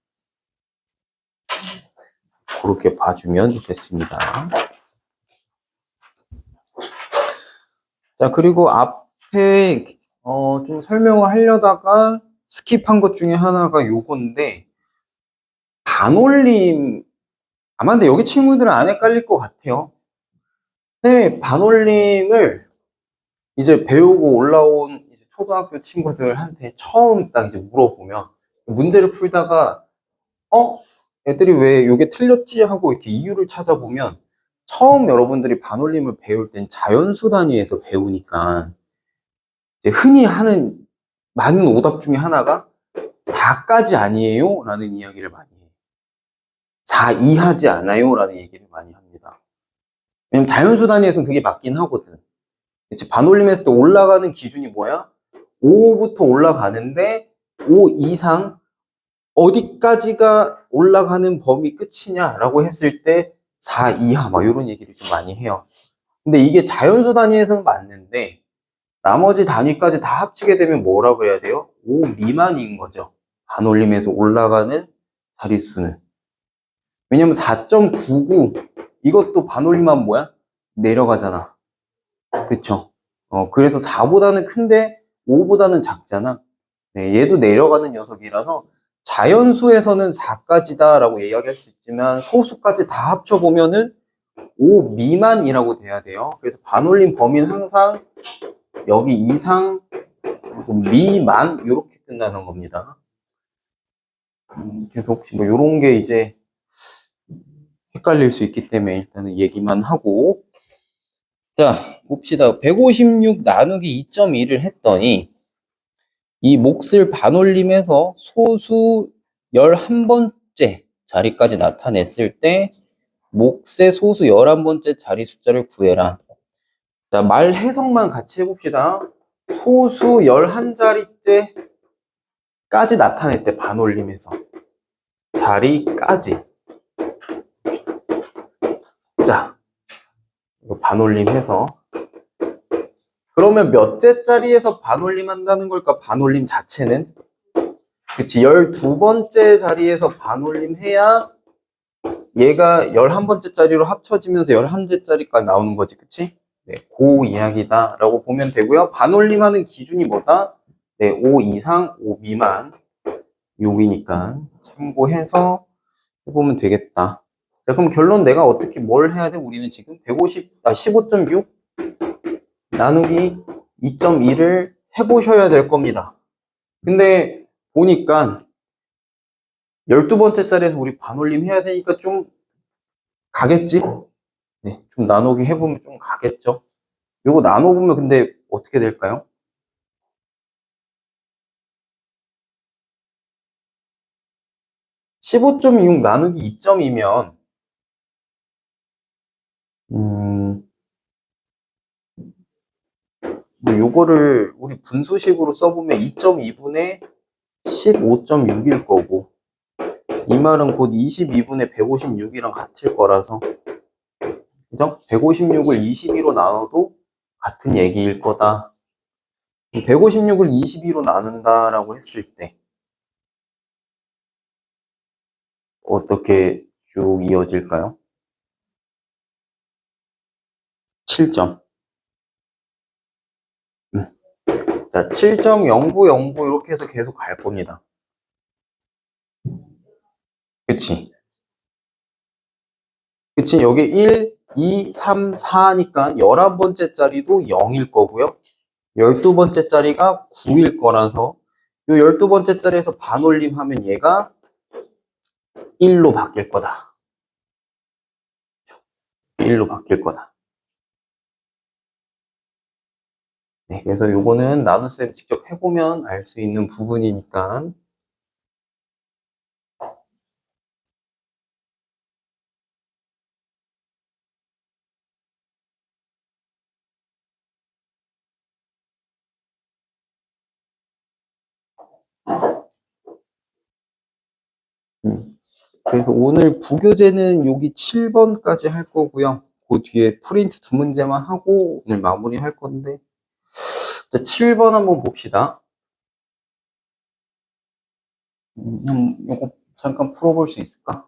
그렇게 봐주면 됐습니다. 자, 그리고 앞에 좀 설명을 하려다가 스킵한 것 중에 하나가 요건데 반올림 아마 근데 여기 친구들은 안 헷갈릴 것 같아요. 근데 반올림을 이제 배우고 올라온 이제 초등학교 친구들한테 처음 딱 이제 물어보면 문제를 풀다가 애들이 왜 이게 틀렸지 하고 이렇게 이유를 찾아보면 처음 여러분들이 반올림을 배울 땐 자연수 단위에서 배우니까 이제 흔히 하는 많은 오답 중에 하나가 4까지 아니에요? 라는 이야기를 많이 해요. 4 이하지 않아요? 라는 얘기를 많이 합니다. 왜냐면 자연수 단위에서는 그게 맞긴 하거든. 그치? 반올림 했을 때 올라가는 기준이 뭐야? 5부터 올라가는데 5 이상 어디까지가 올라가는 범위 끝이냐라고 했을 때 4 이하 막 이런 얘기를 좀 많이 해요. 근데 이게 자연수 단위에서는 맞는데 나머지 단위까지 다 합치게 되면 뭐라 그래야 돼요? 5 미만인 거죠. 반올림에서 올라가는 자릿수는. 왜냐면 4.99 이것도 반올림하면 뭐야? 내려가잖아. 그쵸? 그래서 4보다는 큰데 5보다는 작잖아. 네, 얘도 내려가는 녀석이라서 자연수에서는 4까지다 라고 이야기할 수 있지만 소수까지 다 합쳐보면은 5 미만이라고 돼야 돼요. 그래서 반올림 범위는 항상 여기 이상 미만 이렇게 끝나는 겁니다. 그래서 혹시 뭐 이런 게 이제 헷갈릴 수 있기 때문에 일단은 얘기만 하고 자 봅시다. 156 나누기 2.2를 했더니 이 몫을 반올림해서 소수 11번째 자리까지 나타냈을 때 몫의 소수 11번째 자리 숫자를 구해라. 자, 말 해석만 같이 해봅시다. 소수 11자리째까지 나타냈대, 반올림해서. 자리까지. 자, 이거 반올림해서. 그러면 몇째 자리에서 반올림 한다는 걸까, 반올림 자체는? 그치, 12번째 자리에서 반올림 해야 얘가 11번째 자리로 합쳐지면서 11째 자리까지 나오는 거지, 그치? 네, 그 이야기다 라고 보면 되고요. 반올림하는 기준이 뭐다? 네, 5 이상, 5 미만 여기니까 참고해서 해보면 되겠다. 자, 그럼 결론 내가 어떻게 뭘 해야 돼? 우리는 지금 15.6 나누기 2.2를 해보셔야 될 겁니다. 근데 보니까 12번째 자리에서 우리 반올림 해야 되니까 좀 가겠지? 네, 좀 나누기 해보면 좀 가겠죠? 요거 나눠보면 근데 어떻게 될까요? 15.26 나누기 2.2면 뭐 요거를 우리 분수식으로 써보면 2.2분의 15.6일 거고, 이 말은 곧 22분의 156이랑 같을 거라서, 그죠? 156을 22로 나눠도 같은 얘기일 거다. 156을 22로 나눈다라고 했을 때 어떻게 쭉 이어질까요? 7점. 자, 7.0909 이렇게 해서 계속 갈 겁니다. 그치? 그치? 여기 1, 2, 3, 4니까 11번째 자리도 0일 거고요. 12번째 자리가 9일 거라서 요 12번째 자리에서 반올림 하면 얘가 1로 바뀔 거다. 1로 바뀔 거다. 네, 그래서 요거는 나눗셈 직접 해보면 알 수 있는 부분이니까. 그래서 오늘 부교재는 여기 7번까지 할 거고요. 그 뒤에 프린트 두 문제만 하고 오늘 마무리 할 건데. 자, 7번 한번 봅시다. 요거 잠깐 풀어볼 수 있을까?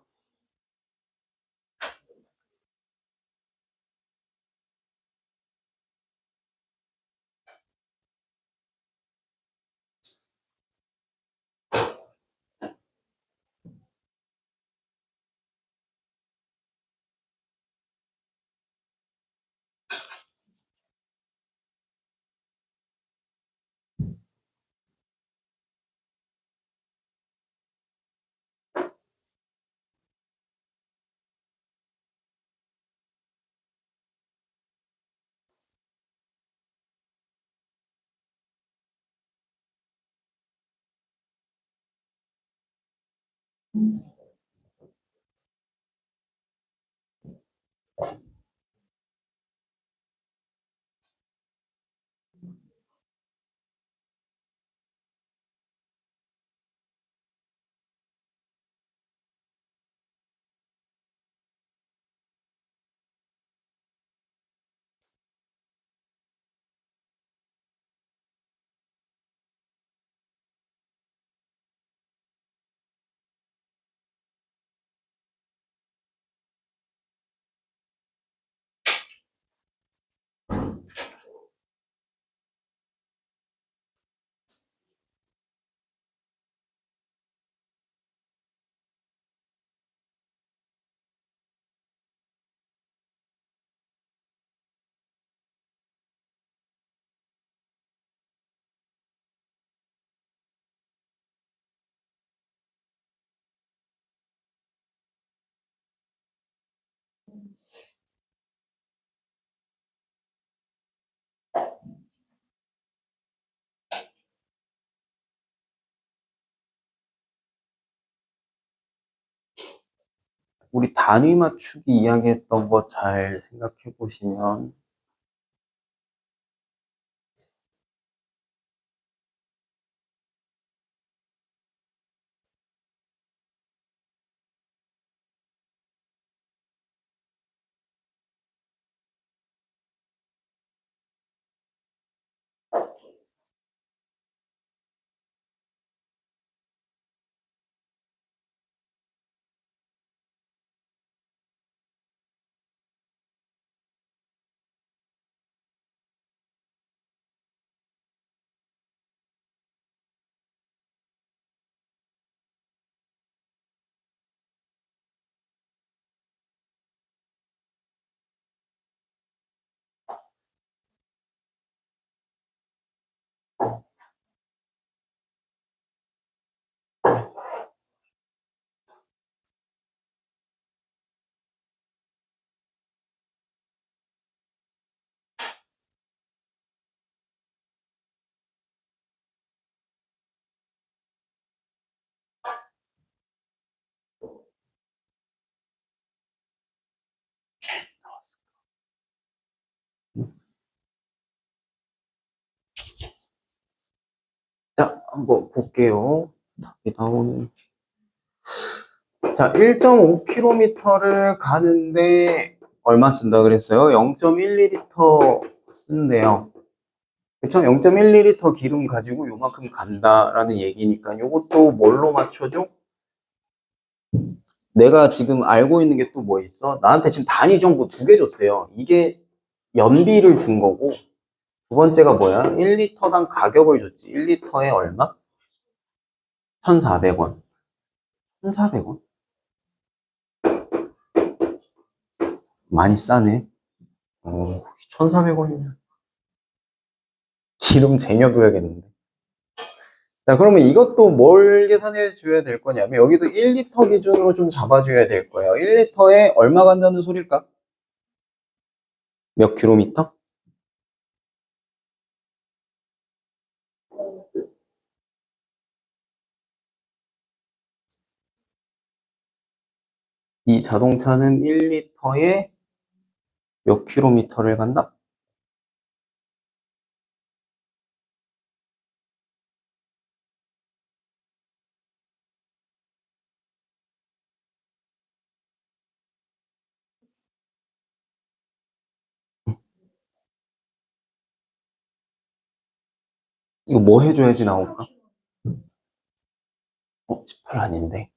우리 단위 맞추기 이야기했던 거 잘 생각해 보시면 한번 볼게요. 답이 나오는. 자, 1.5km를 가는데 얼마 쓴다 그랬어요? 0.12리터 쓴대요. 그쵸? 0.12리터 기름 가지고 요만큼 간다라는 얘기니까 요것도 뭘로 맞춰줘? 내가 지금 알고 있는 게 또 뭐 있어? 나한테 지금 단위 정보 2개 줬어요. 이게 연비를 준 거고, 두 번째가 뭐야? 1리터당 가격을 줬지. 1리터에 얼마? 1,400원. 1,400원? 많이 싸네. 1,400원이면 기름 쟁여둬야겠는데. 자, 그러면 이것도 뭘 계산해 줘야 될 거냐면, 여기도 1리터 기준으로 좀 잡아줘야 될 거예요. 1리터에 얼마 간다는 소릴까? 몇 킬로미터? 이 자동차는 1리터에 몇 킬로미터를 간다? 이거 뭐 해줘야지 나올까? 18 아닌데.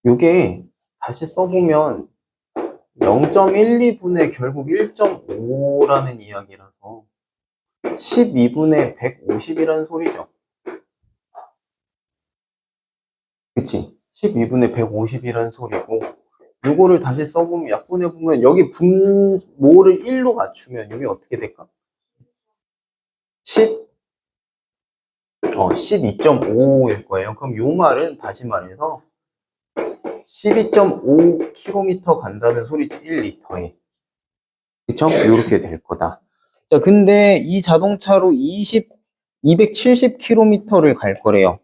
이게 다시 써보면 0.12분의 결국 1.5라는 이야기라서 12분의 150이라는 소리죠. 그치? 12분의 150이라는 소리고, 요거를 다시 써보면, 약분해보면, 여기 분모를 1로 맞추면, 이게 어떻게 될까? 10? 12.5일 거예요. 그럼 요 말은 다시 말해서, 12.5km 간다는 소리지, 1리터에. 그쵸? 이렇게 될 거다. 자, 근데 이 자동차로 270km를 갈 거래요.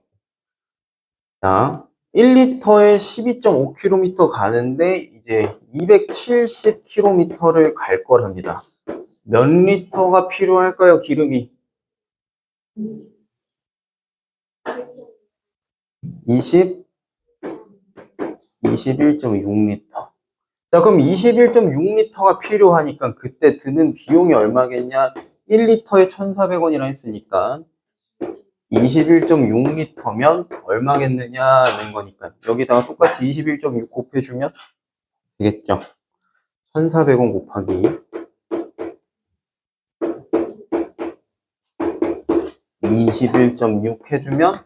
자, 1리터에 12.5km 가는데 이제 270km를 갈 거랍니다. 몇 리터가 필요할까요, 기름이? 21.6리터. 자, 그럼 21.6리터가 필요하니까 그때 드는 비용이 얼마겠냐? 1리터에 1,400원이라 했으니까 21.6리터면 얼마겠느냐는 거니까 여기다가 똑같이 21.6 곱해주면 되겠죠. 1,400원 곱하기 21.6 해주면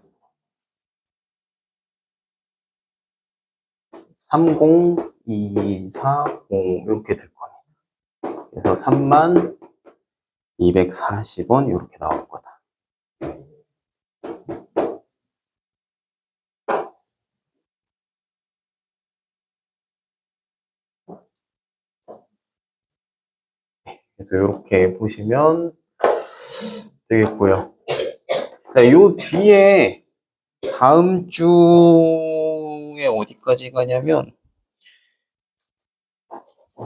30240 이렇게 될 겁니다. 그래서 32,240원 이렇게 나올 거다. 그래서 이렇게 보시면 되겠고요. 자, 요 뒤에 다음 주에 어디까지 가냐면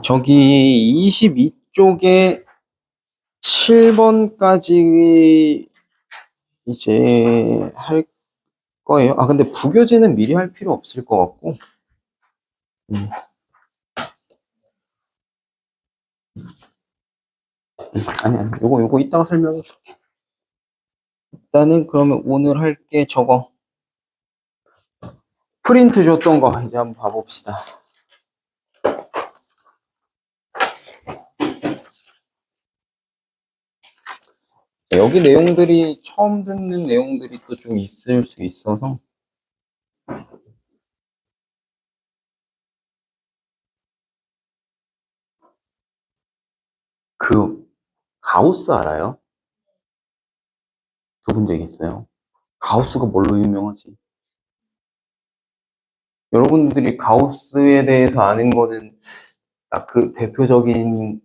저기 22쪽에 7번까지 이제 할 거예요. 아, 근데 부교재는 미리 할 필요 없을 것 같고. 아니, 요거 이따가 설명해 줄게. 일단은 그러면 오늘 할 게 저거. 프린트 줬던 거 이제 한번 봐봅시다. 여기 내용들이 처음 듣는 내용들이 또 좀 있을 수 있어서. 그 가우스 알아요? 들어본 적 있어요? 가우스가 뭘로 유명하지? 여러분들이 가우스에 대해서 아는 거는 딱 그 대표적인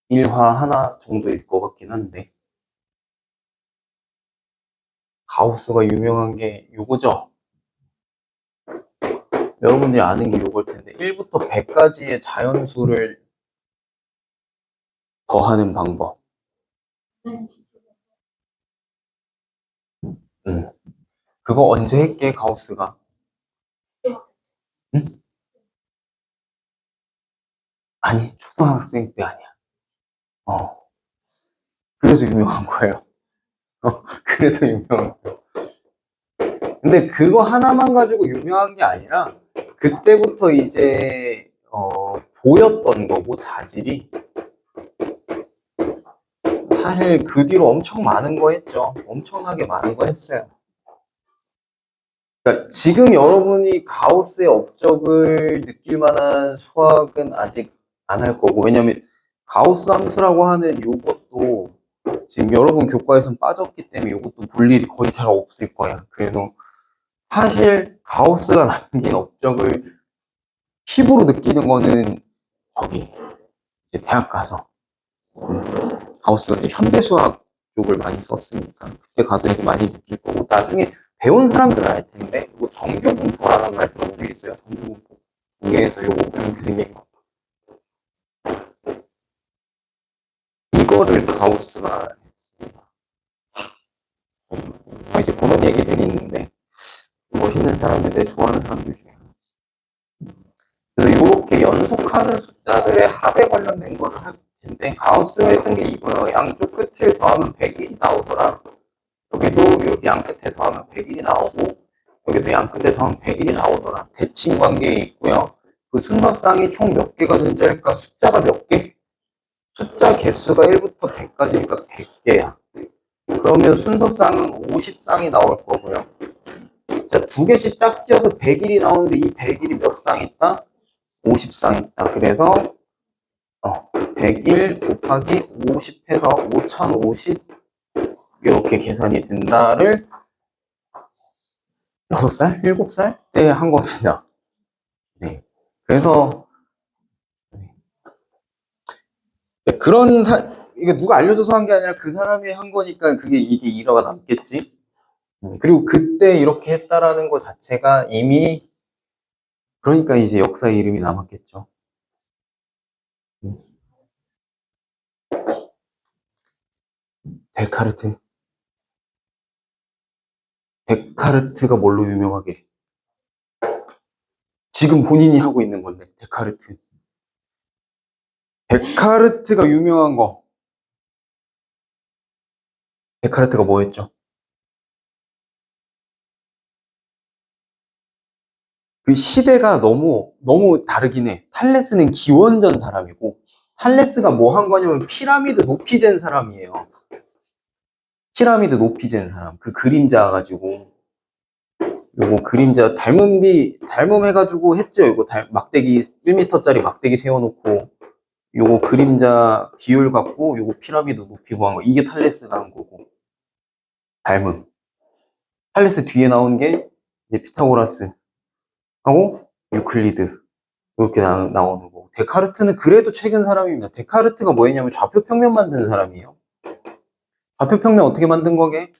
일화 하나 정도일 것 같긴 한데 가우스가 유명한 게 요거죠? 여러분들이 아는 게 요걸 텐데 1부터 100까지의 자연수를 더하는 방법. 그거 언제 했게, 가우스가? 응? 아니, 초등학생 때 아니야. 어. 그래서 유명한 거예요. 그래서 유명한 거예요. 근데 그거 하나만 가지고 유명한 게 아니라, 그때부터 이제, 보였던 거고, 자질이. 사실 그 뒤로 엄청 많은 거 했죠. 엄청나게 많은 거 했어요. 그러니까 지금 여러분이 가우스의 업적을 느낄 만한 수학은 아직 안 할 거고, 왜냐면 가우스 함수라고 하는 요것도 지금 여러분 교과에선 빠졌기 때문에 요것도 볼 일이 거의 잘 없을 거야. 그래서 사실 가우스가 남긴 업적을 피부로 느끼는 거는 거기 이제 대학 가서 가우스가 이제 현대수학 쪽을 많이 썼으니까 그때 가서 이제 많이 느낄 거고, 나중에 배운 사람들은 알 텐데, 뭐 정규분포라는 말 들어본 적 있어요? 정규분포 공개에서 요거 이렇게 생긴 거, 이거를 가우스가 했습니다. 이제 그런 얘기들이 있는데, 멋있는 사람들, 내 좋아하는 사람들 중에. 그래서 이렇게 연속하는 숫자들의 합에 관련된 거를 할 텐데, 가우스가 했던 게 이거예요. 양쪽 끝을 더하면 100일이 나오더라. 여기도 여기 양 끝에 더하면 100일이 나오고, 여기도 양 끝에 더하면 100일이 나오더라. 대칭 관계에 있고요. 그 순서쌍이 총 몇 개가 존재할까? 숫자가 몇 개? 숫자 개수가 1부터 100까지니까 100개야. 그러면 순서쌍은 50쌍이 나올 거고요. 자, 두 개씩 짝지어서 100일이 나오는데 이 100일이 몇 쌍 있다? 50쌍 있다. 그래서 101 곱하기 50 해서 5050 이렇게 계산이 된다를 6살? 7살? 때 한 겁니다. 네. 그래서 이게 누가 알려줘서 한 게 아니라 그 사람이 한 거니까 이게 일화가 남겠지. 그리고 그때 이렇게 했다라는 것 자체가 이미, 그러니까 이제 역사의 이름이 남았겠죠. 데카르트. 데카르트가 뭘로 유명하게? 지금 본인이 하고 있는 건데, 데카르트. 데카르트가 유명한 거. 데카르트가 뭐 했죠? 그 시대가 너무 다르긴 해. 탈레스는 기원전 사람이고, 탈레스가 뭐 한 거냐면 피라미드 높이 잰 사람이에요. 피라미드 높이 잰 사람. 그 그림자 가지고, 요거 그림자 닮음 해가지고 했죠. 요거 막대기, 1m짜리 막대기 세워놓고, 요거 그림자 비율 갖고, 요거 피라미드 높이 구한 거. 이게 탈레스가 한 거고. 닮음. 탈레스 뒤에 나온 게, 이제 피타고라스 하고, 유클리드. 이렇게 나오는 거고. 데카르트는 그래도 최근 사람입니다. 데카르트가 뭐였냐면 좌표평면 만드는 사람이에요. 좌표평면 어떻게 만든 거게?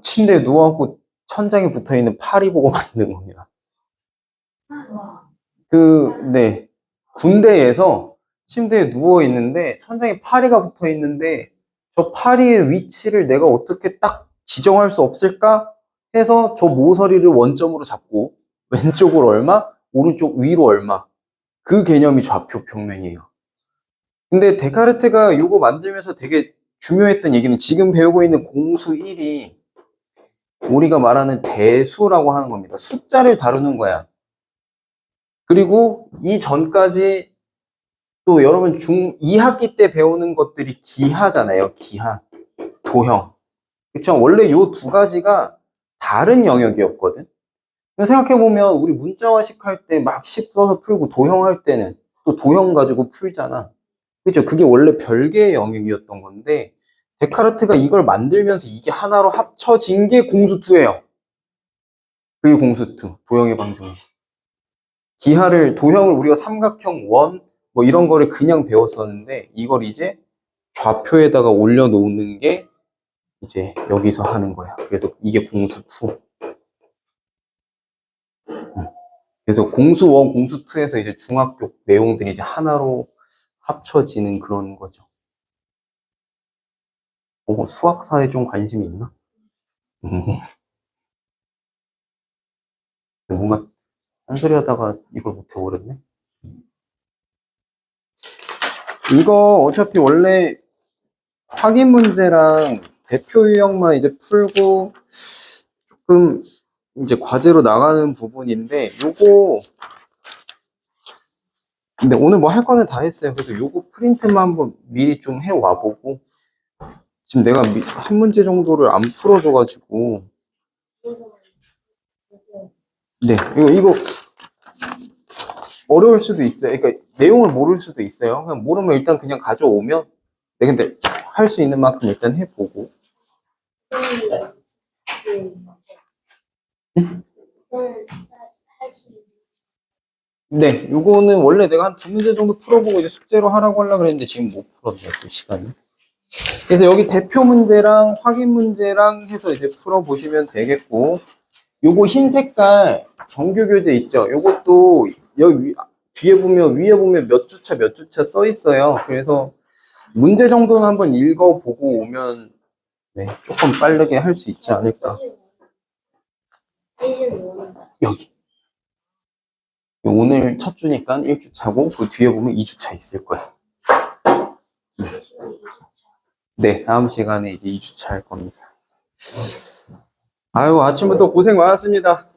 침대에 누워갖고 천장에 붙어있는 파리 보고 만든 겁니다. 네. 군대에서 침대에 누워있는데 천장에 파리가 붙어있는데 저 파리의 위치를 내가 어떻게 딱 지정할 수 없을까 해서 저 모서리를 원점으로 잡고 왼쪽으로 얼마, 오른쪽 위로 얼마, 그 개념이 좌표평면이에요. 근데 데카르트가 이거 만들면서 되게 중요했던 얘기는, 지금 배우고 있는 공수 1이 우리가 말하는 대수라고 하는 겁니다. 숫자를 다루는 거야. 그리고 이 전까지 또 여러분 2학기 때 배우는 것들이 기하잖아요. 기하, 도형. 그쵸? 원래 이 두 가지가 다른 영역이었거든. 생각해보면 우리 문자화식 할 때 막 식 써서 풀고 도형 할 때는 또 도형 가지고 풀잖아. 그죠? 그게 원래 별개의 영역이었던 건데, 데카르트가 이걸 만들면서 이게 하나로 합쳐진 게 공수2예요. 그게 공수2, 도형의 방정식. 도형을 우리가 삼각형, 원, 뭐 이런 거를 그냥 배웠었는데, 이걸 이제 좌표에다가 올려놓는 게 이제 여기서 하는 거야. 그래서 이게 공수2. 그래서 공수1, 공수2에서 이제 중학교 내용들이 이제 하나로 합쳐지는 그런 거죠. 수학사에 좀 관심이 있나? 뭔가 딴소리 하다가 이걸 못 해버렸네. 이거 어차피 원래 확인 문제랑 대표 유형만 이제 풀고 조금 이제 과제로 나가는 부분인데 요거 근데 오늘 뭐 할 거는 다 했어요. 그래서 요거 프린트만 한번 미리 좀 해와 보고 지금 내가 한 문제 정도를 안 풀어줘가지고 네 이거 어려울 수도 있어요. 그러니까 내용을 모를 수도 있어요. 그냥 모르면 일단 그냥 가져오면 네 근데 할 수 있는 만큼 일단 해보고 할수 있는. 네, 요거는 원래 내가 한 두 문제 정도 풀어보고 이제 숙제로 하라고 하려고 그랬는데 지금 못 풀었네, 또 시간이. 그래서 여기 대표 문제랑 확인 문제랑 해서 이제 풀어보시면 되겠고, 요거 흰 색깔 정규 교재 있죠? 요것도 여기 뒤에 보면, 위에 보면 몇 주차 몇 주차 써 있어요. 그래서 문제 정도는 한번 읽어보고 오면, 네, 조금 빠르게 할 수 있지 않을까. 여기. 오늘 첫 주니까 1주차고, 그 뒤에 보면 2주차 있을 거야. 네, 다음 시간에 이제 2주차 할 겁니다. 아유, 아침부터 고생 많았습니다.